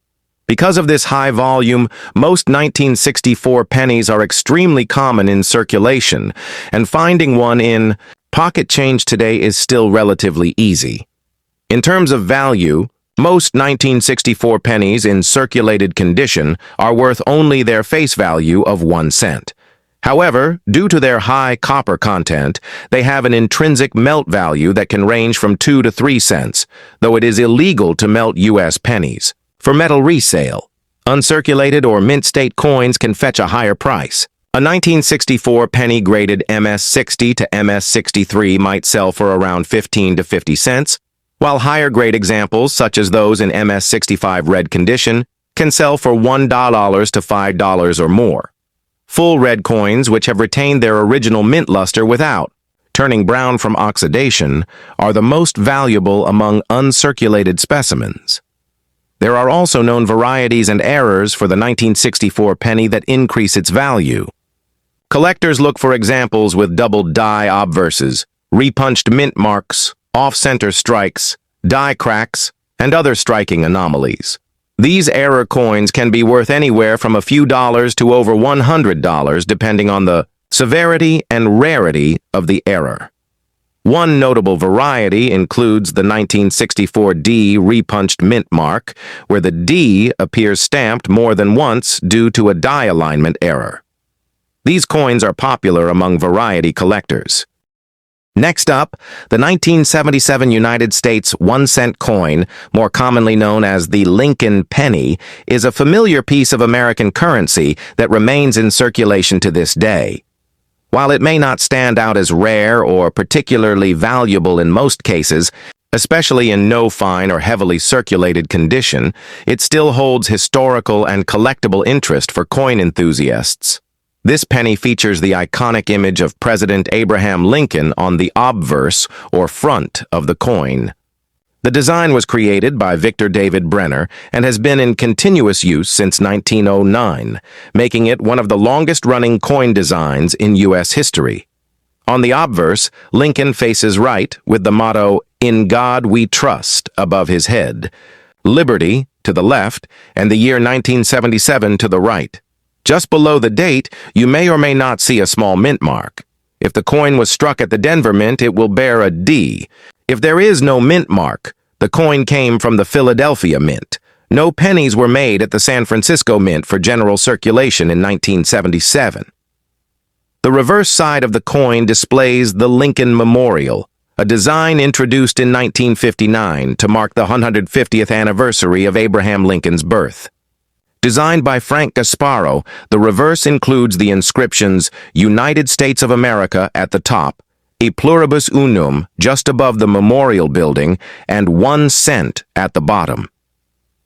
Because of this high volume, most 1964 pennies are extremely common in circulation, and finding one in pocket change today is still relatively easy. In terms of value, most 1964 pennies in circulated condition are worth only their face value of 1 cent. However, due to their high copper content, they have an intrinsic melt value that can range from 2 to 3 cents, though it is illegal to melt U.S. pennies. For metal resale, uncirculated or mint state coins can fetch a higher price. A 1964 penny graded MS-60 to MS-63 might sell for around 15 to 50 cents, while higher grade examples, such as those in MS-65 red condition, can sell for $1 to $5 or more. Full red coins, which have retained their original mint luster without turning brown from oxidation, are the most valuable among uncirculated specimens. There are also known varieties and errors for the 1964 penny that increase its value. Collectors look for examples with double die obverses, repunched mint marks, off-center strikes, die cracks, and other striking anomalies. These error coins can be worth anywhere from a few dollars to over $100 depending on the severity and rarity of the error. One notable variety includes the 1964 D repunched mint mark, where the D appears stamped more than once due to a die alignment error. These coins are popular among variety collectors. Next up, the 1977 United States 1-cent coin, more commonly known as the Lincoln penny, is a familiar piece of American currency that remains in circulation to this day. While it may not stand out as rare or particularly valuable in most cases, especially in no fine or heavily circulated condition, it still holds historical and collectible interest for coin enthusiasts. This penny features the iconic image of President Abraham Lincoln on the obverse, or front, of the coin. The design was created by Victor David Brenner and has been in continuous use since 1909, making it one of the longest-running coin designs in U.S. history. On the obverse, Lincoln faces right with the motto, "In God We Trust," above his head, Liberty to the left, and the year 1977 to the right. Just below the date, you may or may not see a small mint mark. If the coin was struck at the Denver Mint, it will bear a D. If there is no mint mark, the coin came from the Philadelphia Mint. No pennies were made at the San Francisco Mint for general circulation in 1977. The reverse side of the coin displays the Lincoln Memorial, a design introduced in 1959 to mark the 150th anniversary of Abraham Lincoln's birth. Designed by Frank Gasparo, the reverse includes the inscriptions United States of America at the top, E Pluribus Unum just above the memorial building, and 1 cent at the bottom.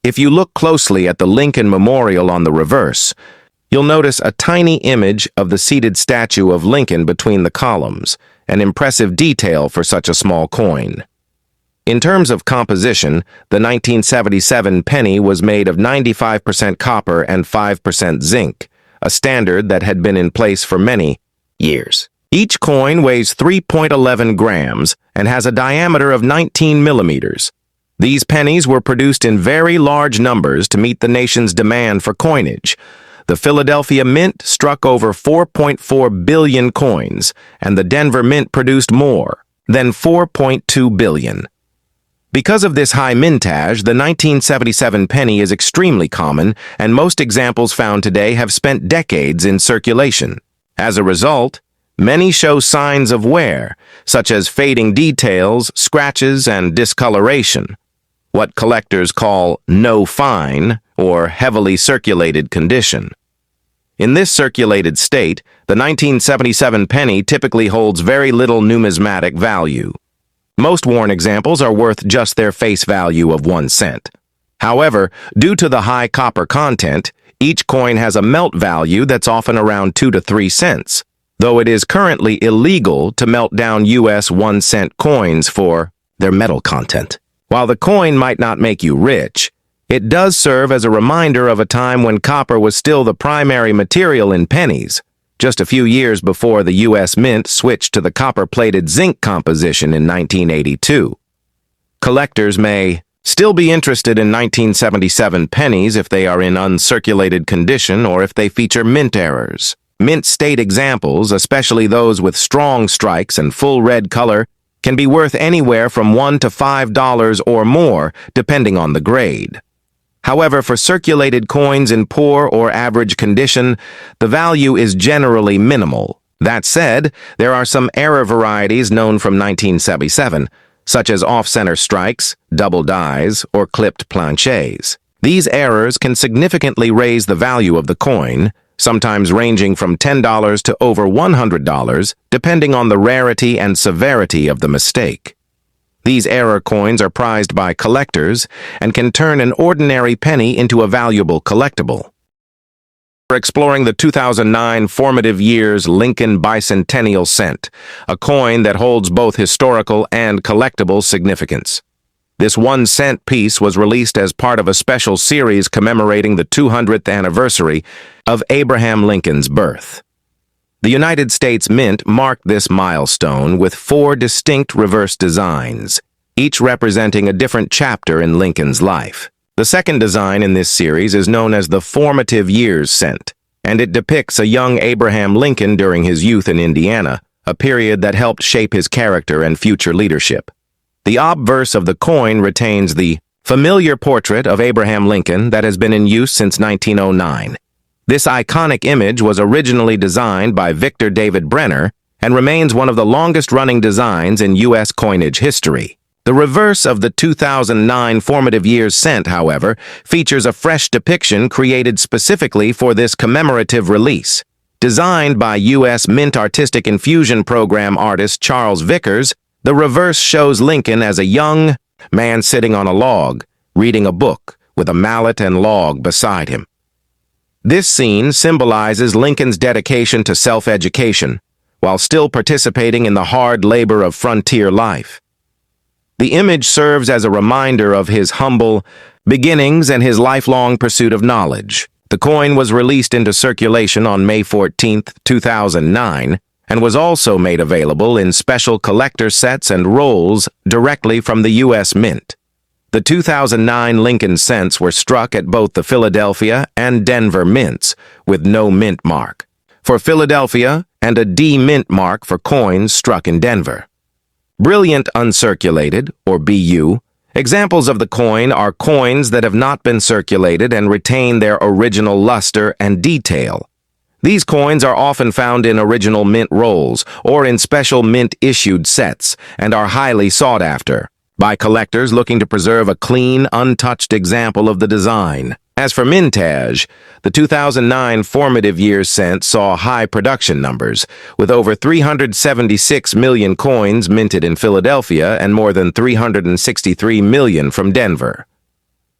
If you look closely at the Lincoln Memorial on the reverse, you'll notice a tiny image of the seated statue of Lincoln between the columns, an impressive detail for such a small coin. In terms of composition, the 1977 penny was made of 95% copper and 5% zinc, a standard that had been in place for many years. Each coin weighs 3.11 grams and has a diameter of 19 millimeters. These pennies were produced in very large numbers to meet the nation's demand for coinage. The Philadelphia Mint struck over 4.4 billion coins, and the Denver Mint produced more than 4.2 billion. Because of this high mintage, the 1977 penny is extremely common, and most examples found today have spent decades in circulation. As a result, many show signs of wear, such as fading details, scratches, and discoloration, what collectors call no fine or heavily circulated condition. In this circulated state, the 1977 penny typically holds very little numismatic value. Most worn examples are worth just their face value of 1 cent. However, due to the high copper content, each coin has a melt value that's often around 2 to 3 cents, though it is currently illegal to melt down U.S. 1-cent coins for their metal content. While the coin might not make you rich, it does serve as a reminder of a time when copper was still the primary material in pennies, just a few years before the U.S. Mint switched to the copper-plated zinc composition in 1982. Collectors may Still be interested in 1977 pennies if they are in uncirculated condition or if they feature mint errors. Mint state examples, especially those with strong strikes and full red color, can be worth anywhere from $1 to $5 or more, depending on the grade. However, for circulated coins in poor or average condition, the value is generally minimal. That said, there are some error varieties known from 1977, such as off-center strikes, double dies, or clipped planchets. These errors can significantly raise the value of the coin, sometimes ranging from $10 to over $100, depending on the rarity and severity of the mistake. These error coins are prized by collectors and can turn an ordinary penny into a valuable collectible. We're exploring the 2009 Formative Years Lincoln Bicentennial Cent, a coin that holds both historical and collectible significance. This 1-cent piece was released as part of a special series commemorating the 200th anniversary of Abraham Lincoln's birth. The United States Mint marked this milestone with 4 distinct reverse designs, each representing a different chapter in Lincoln's life. The second design in this series is known as the Formative Years Cent, and it depicts a young Abraham Lincoln during his youth in Indiana, a period that helped shape his character and future leadership. The obverse of the coin retains the familiar portrait of Abraham Lincoln that has been in use since 1909. This iconic image was originally designed by Victor David Brenner and remains one of the longest-running designs in U.S. coinage history. The reverse of the 2009 Formative Years Cent, however, features a fresh depiction created specifically for this commemorative release. Designed by U.S. Mint Artistic Infusion Program artist Charles Vickers, the reverse shows Lincoln as a young man sitting on a log, reading a book, with a mallet and log beside him. This scene symbolizes Lincoln's dedication to self-education, while still participating in the hard labor of frontier life. The image serves as a reminder of his humble beginnings and his lifelong pursuit of knowledge. The coin was released into circulation on May 14, 2009, and was also made available in special collector sets and rolls directly from the U.S. Mint. The 2009 Lincoln cents were struck at both the Philadelphia and Denver mints, with no mint mark for Philadelphia and a D mint mark for coins struck in Denver. Brilliant uncirculated, or BU, examples of the coin are coins that have not been circulated and retain their original luster and detail. These coins are often found in original mint rolls or in special mint-issued sets and are highly sought after by collectors looking to preserve a clean, untouched example of the design. As for mintage, the 2009 Formative Years Cent saw high production numbers, with over 376 million coins minted in Philadelphia and more than 363 million from Denver.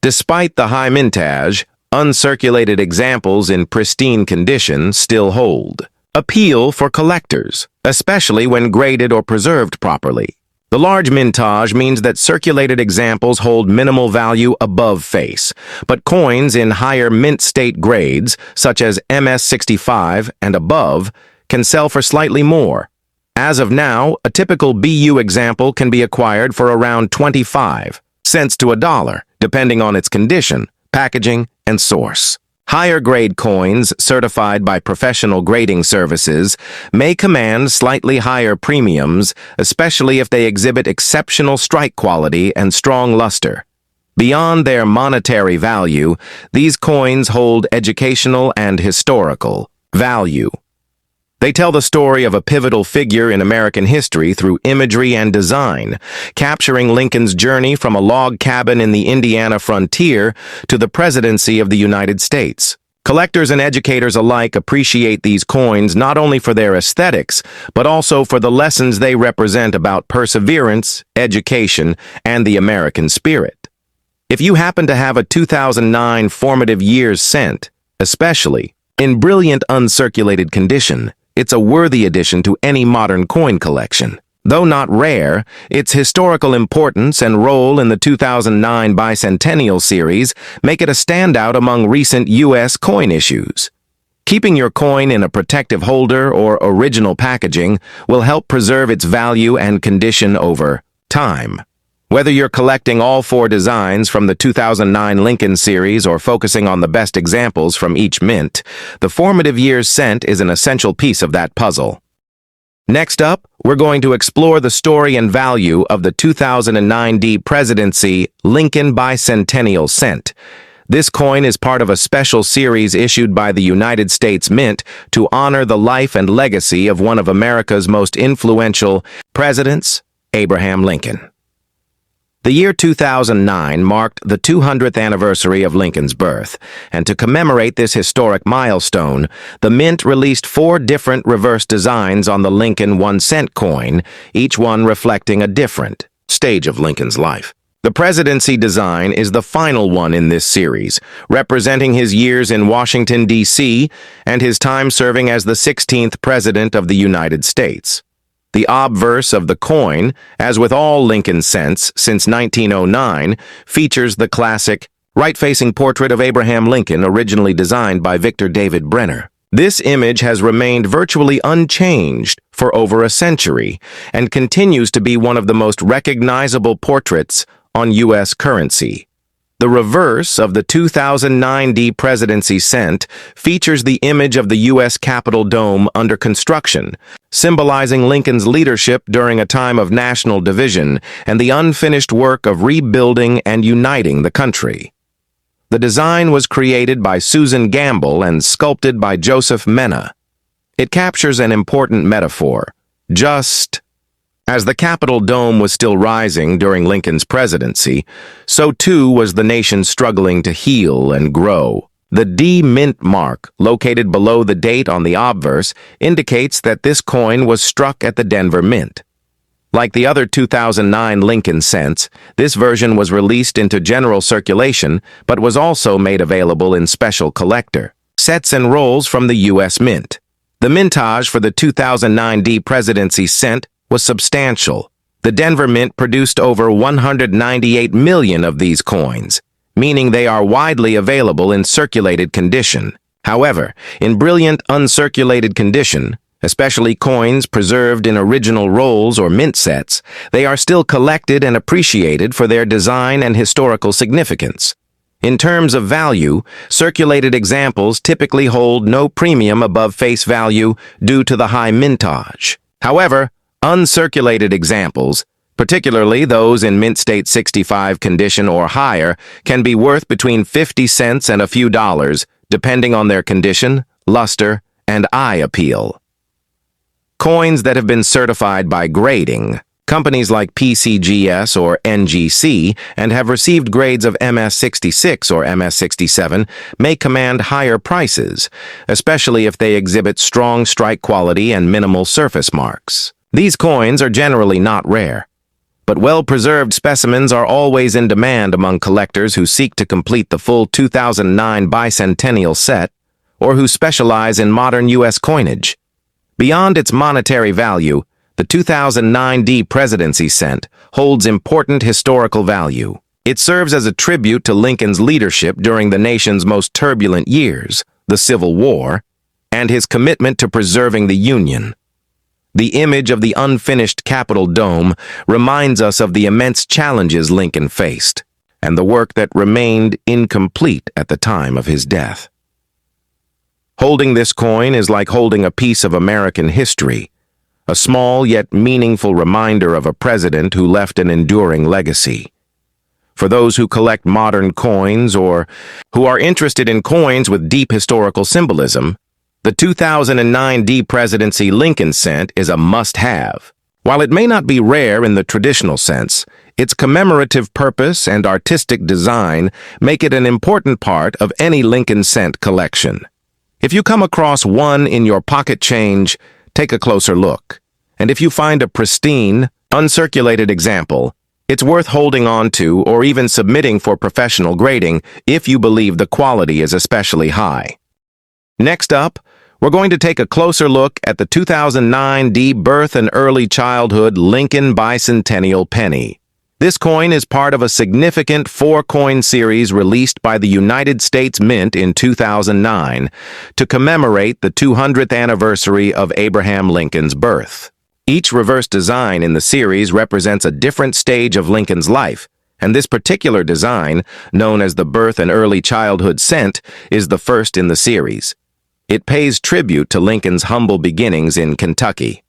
Despite the high mintage, uncirculated examples in pristine condition still hold appeal for collectors, especially when graded or preserved properly. The large mintage means that circulated examples hold minimal value above face, but coins in higher mint state grades, such as MS65 and above, can sell for slightly more. As of now, a typical BU example can be acquired for around 25 cents to $1, depending on its condition, packaging, and source. Higher-grade coins, certified by professional grading services, may command slightly higher premiums, especially if they exhibit exceptional strike quality and strong luster. Beyond their monetary value, these coins hold educational and historical value. They tell the story of a pivotal figure in American history through imagery and design, capturing Lincoln's journey from a log cabin in the Indiana frontier to the presidency of the United States. Collectors and educators alike appreciate these coins not only for their aesthetics, but also for the lessons they represent about perseverance, education, and the American spirit. If you happen to have a 2009 Formative Years Cent, especially in brilliant uncirculated condition, it's a worthy addition to any modern coin collection. Though not rare, its historical importance and role in the 2009 Bicentennial series make it a standout among recent U.S. coin issues. Keeping your coin in a protective holder or original packaging will help preserve its value and condition over time. Whether you're collecting all 4 designs from the 2009 Lincoln series or focusing on the best examples from each mint, the formative years cent is an essential piece of that puzzle. Next up, we're going to explore the story and value of the 2009 D Presidency Lincoln Bicentennial Cent. This coin is part of a special series issued by the United States Mint to honor the life and legacy of one of America's most influential presidents, Abraham Lincoln. The year 2009 marked the 200th anniversary of Lincoln's birth, and to commemorate this historic milestone, the Mint released 4 different reverse designs on the Lincoln 1-cent coin, each one reflecting a different stage of Lincoln's life. The presidency design is the final one in this series, representing his years in Washington, D.C., and his time serving as the 16th President of the United States. The obverse of the coin, as with all Lincoln cents since 1909, features the classic, right-facing portrait of Abraham Lincoln originally designed by Victor David Brenner. This image has remained virtually unchanged for over a century and continues to be one of the most recognizable portraits on U.S. currency. The reverse of the 2009 D Presidency cent features the image of the U.S. Capitol dome under construction, symbolizing Lincoln's leadership during a time of national division and the unfinished work of rebuilding and uniting the country. The design was created by Susan Gamble and sculpted by Joseph Mena. It captures an important metaphor. Just as the Capitol dome was still rising during Lincoln's presidency, so too was the nation struggling to heal and grow. The D Mint mark, located below the date on the obverse, indicates that this coin was struck at the Denver Mint. Like the other 2009 Lincoln cents, this version was released into general circulation, but was also made available in special collector sets and rolls from the U.S. Mint. The mintage for the 2009 D Presidency cent was substantial. The Denver Mint produced over 198 million of these coins, meaning they are widely available in circulated condition. However, in brilliant uncirculated condition, especially coins preserved in original rolls or mint sets, they are still collected and appreciated for their design and historical significance. In terms of value, circulated examples typically hold no premium above face value due to the high mintage. However, uncirculated examples, particularly those in mint state 65 condition or higher, can be worth between 50 cents and a few dollars, depending on their condition, luster, and eye appeal. Coins that have been certified by grading, companies like PCGS or NGC, and have received grades of MS66 or MS67 may command higher prices, especially if they exhibit strong strike quality and minimal surface marks. These coins are generally not rare, but well-preserved specimens are always in demand among collectors who seek to complete the full 2009 bicentennial set or who specialize in modern U.S. coinage. Beyond its monetary value, the 2009 D Presidency cent holds important historical value. It serves as a tribute to Lincoln's leadership during the nation's most turbulent years, the Civil War, and his commitment to preserving the Union. The image of the unfinished Capitol dome reminds us of the immense challenges Lincoln faced and the work that remained incomplete at the time of his death. Holding this coin is like holding a piece of American history, a small yet meaningful reminder of a president who left an enduring legacy. For those who collect modern coins or who are interested in coins with deep historical symbolism, the 2009 D Presidency Lincoln cent is a must-have. While it may not be rare in the traditional sense, its commemorative purpose and artistic design make it an important part of any Lincoln cent collection. If you come across one in your pocket change, take a closer look. And if you find a pristine, uncirculated example, it's worth holding on to or even submitting for professional grading if you believe the quality is especially high. Next up, we're going to take a closer look at the 2009 D Birth and Early Childhood Lincoln Bicentennial Penny. This coin is part of a significant 4-coin series released by the United States Mint in 2009 to commemorate the 200th anniversary of Abraham Lincoln's birth. Each reverse design in the series represents a different stage of Lincoln's life, and this particular design, known as the birth and early childhood cent, is the first in the series. It pays tribute to Lincoln's humble beginnings in Kentucky.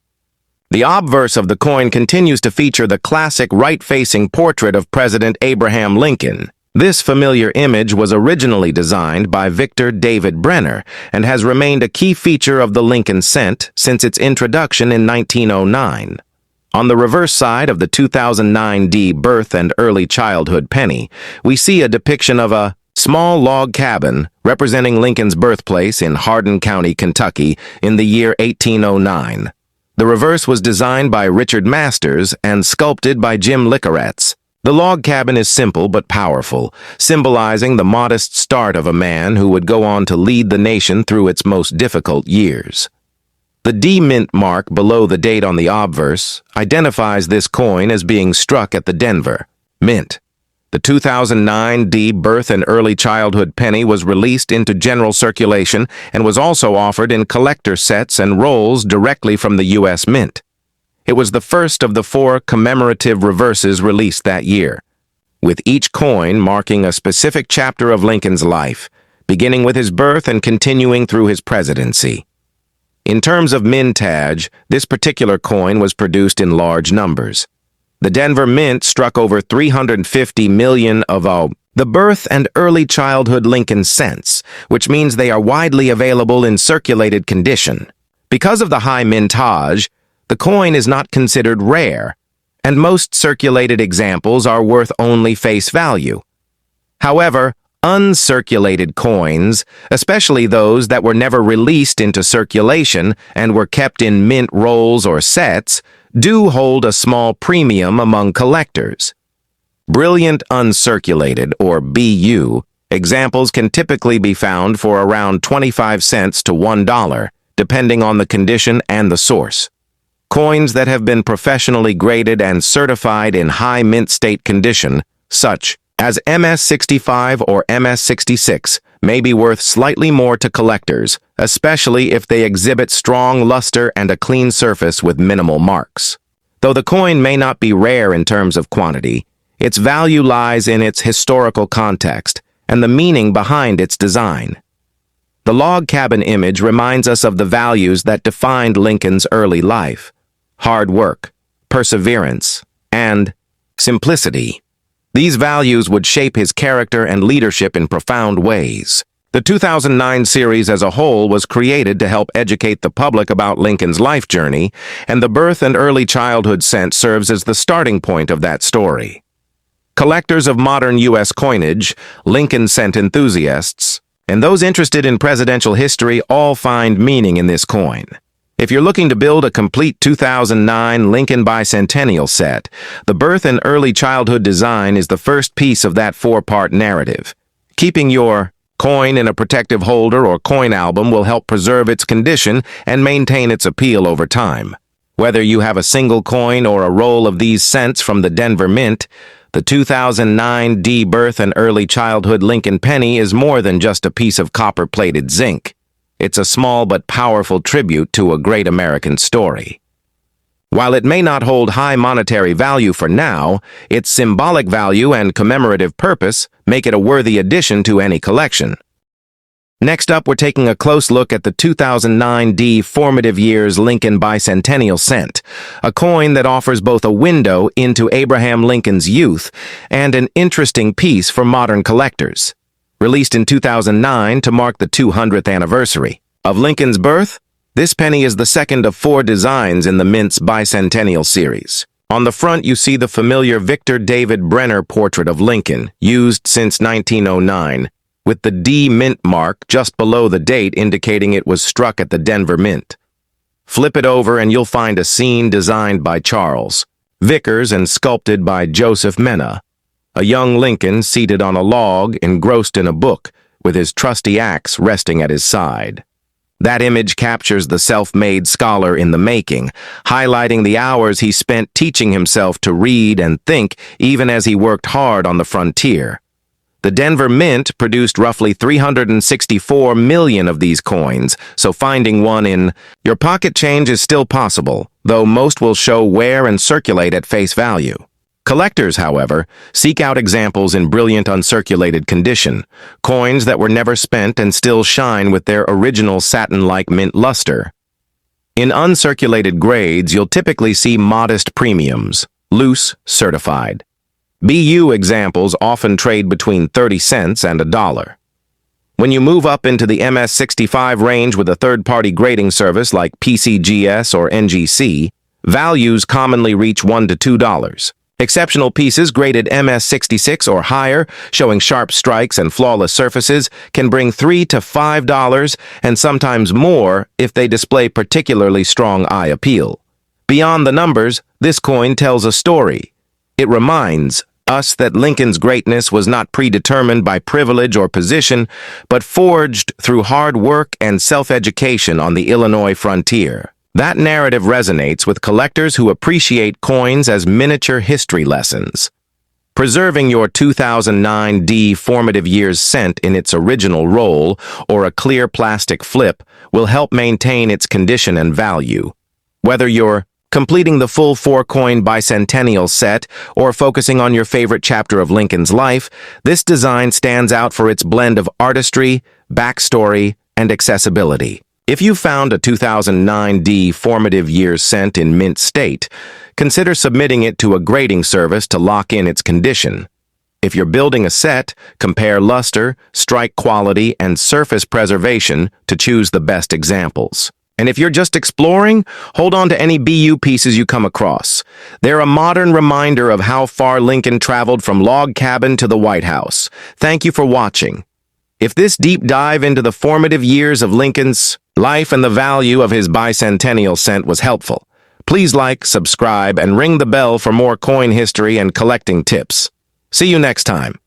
The obverse of the coin continues to feature the classic right-facing portrait of President Abraham Lincoln. This familiar image was originally designed by Victor David Brenner and has remained a key feature of the Lincoln cent since its introduction in 1909. On the reverse side of the 2009 D birth and early childhood penny, we see a depiction of a small log cabin representing Lincoln's birthplace in Hardin County, Kentucky, in the year 1809. The reverse was designed by Richard Masters and sculpted by Jim Licoretz. The log cabin is simple but powerful, symbolizing the modest start of a man who would go on to lead the nation through its most difficult years. The D mint mark below the date on the obverse identifies this coin as being struck at the Denver Mint. The 2009 D birth and early childhood penny was released into general circulation and was also offered in collector sets and rolls directly from the U.S. Mint. It was the first of the 4 commemorative reverses released that year, with each coin marking a specific chapter of Lincoln's life, beginning with his birth and continuing through his presidency. In terms of mintage, this particular coin was produced in large numbers. The Denver Mint struck over 350 million of the birth and early childhood Lincoln cents, which means they are widely available in circulated condition. Because of the high mintage, the coin is not considered rare, and most circulated examples are worth only face value. However, uncirculated coins, especially those that were never released into circulation and were kept in mint rolls or sets, do hold a small premium among collectors. Brilliant uncirculated, or BU, examples can typically be found for around 25 cents to $1, depending on the condition and the source. Coins that have been professionally graded and certified in high mint state condition, such as MS-65 or MS-66, may be worth slightly more to collectors, especially if they exhibit strong luster and a clean surface with minimal marks. Though the coin may not be rare in terms of quantity, its value lies in its historical context and the meaning behind its design. The log cabin image reminds us of the values that defined Lincoln's early life: hard work, perseverance, and simplicity. These values would shape his character and leadership in profound ways. The 2009 series as a whole was created to help educate the public about Lincoln's life journey, and the birth and early childhood cent serves as the starting point of that story. Collectors of modern U.S. coinage, Lincoln cent enthusiasts, and those interested in presidential history all find meaning in this coin. If you're looking to build a complete 2009 Lincoln bicentennial set, the birth and early childhood design is the first piece of that 4-part narrative. Keeping your coin in a protective holder or coin album will help preserve its condition and maintain its appeal over time. Whether you have a single coin or a roll of these cents from the Denver Mint, the 2009 D birth and early childhood Lincoln penny is more than just a piece of copper-plated zinc. It's a small but powerful tribute to a great American story. While it may not hold high monetary value for now, its symbolic value and commemorative purpose make it a worthy addition to any collection. Next up, we're taking a close look at the 2009 D Formative Years Lincoln Bicentennial Cent, a coin that offers both a window into Abraham Lincoln's youth and an interesting piece for modern collectors. Released in 2009 to mark the 200th anniversary of Lincoln's birth, this penny is the second of 4 designs in the Mint's bicentennial series. On the front, you see the familiar Victor David Brenner portrait of Lincoln, used since 1909, with the D Mint mark just below the date indicating it was struck at the Denver Mint. Flip it over and you'll find a scene designed by Charles Vickers and sculpted by Joseph Mena. A young Lincoln seated on a log, engrossed in a book, with his trusty axe resting at his side. That image captures the self-made scholar in the making, highlighting the hours he spent teaching himself to read and think even as he worked hard on the frontier. The Denver Mint produced roughly 364 million of these coins, so finding one in your pocket change is still possible, though most will show wear and circulate at face value. Collectors, however, seek out examples in brilliant uncirculated condition, coins that were never spent and still shine with their original satin-like mint luster. In uncirculated grades, you'll typically see modest premiums, loose, certified. BU examples often trade between 30 cents and $1. When you move up into the MS65 range with a third-party grading service like PCGS or NGC, values commonly reach $1 to $2. Exceptional pieces graded MS66 or higher, showing sharp strikes and flawless surfaces, can bring $3 to $5 and sometimes more if they display particularly strong eye appeal. Beyond the numbers, this coin tells a story. It reminds us that Lincoln's greatness was not predetermined by privilege or position, but forged through hard work and self-education on the Illinois frontier. That narrative resonates with collectors who appreciate coins as miniature history lessons. Preserving your 2009 D formative years cent in its original roll or a clear plastic flip will help maintain its condition and value. Whether you're completing the full 4-coin bicentennial set or focusing on your favorite chapter of Lincoln's life, this design stands out for its blend of artistry, backstory, and accessibility. If you found a 2009 D formative years cent in mint state, consider submitting it to a grading service to lock in its condition. If you're building a set, compare luster, strike quality, and surface preservation to choose the best examples. And if you're just exploring, hold on to any BU pieces you come across. They're a modern reminder of how far Lincoln traveled from log cabin to the White House. Thank you for watching. If this deep dive into the formative years of Lincoln's life and the value of his bicentennial cent was helpful, please like, subscribe, and ring the bell for more coin history and collecting tips. See you next time.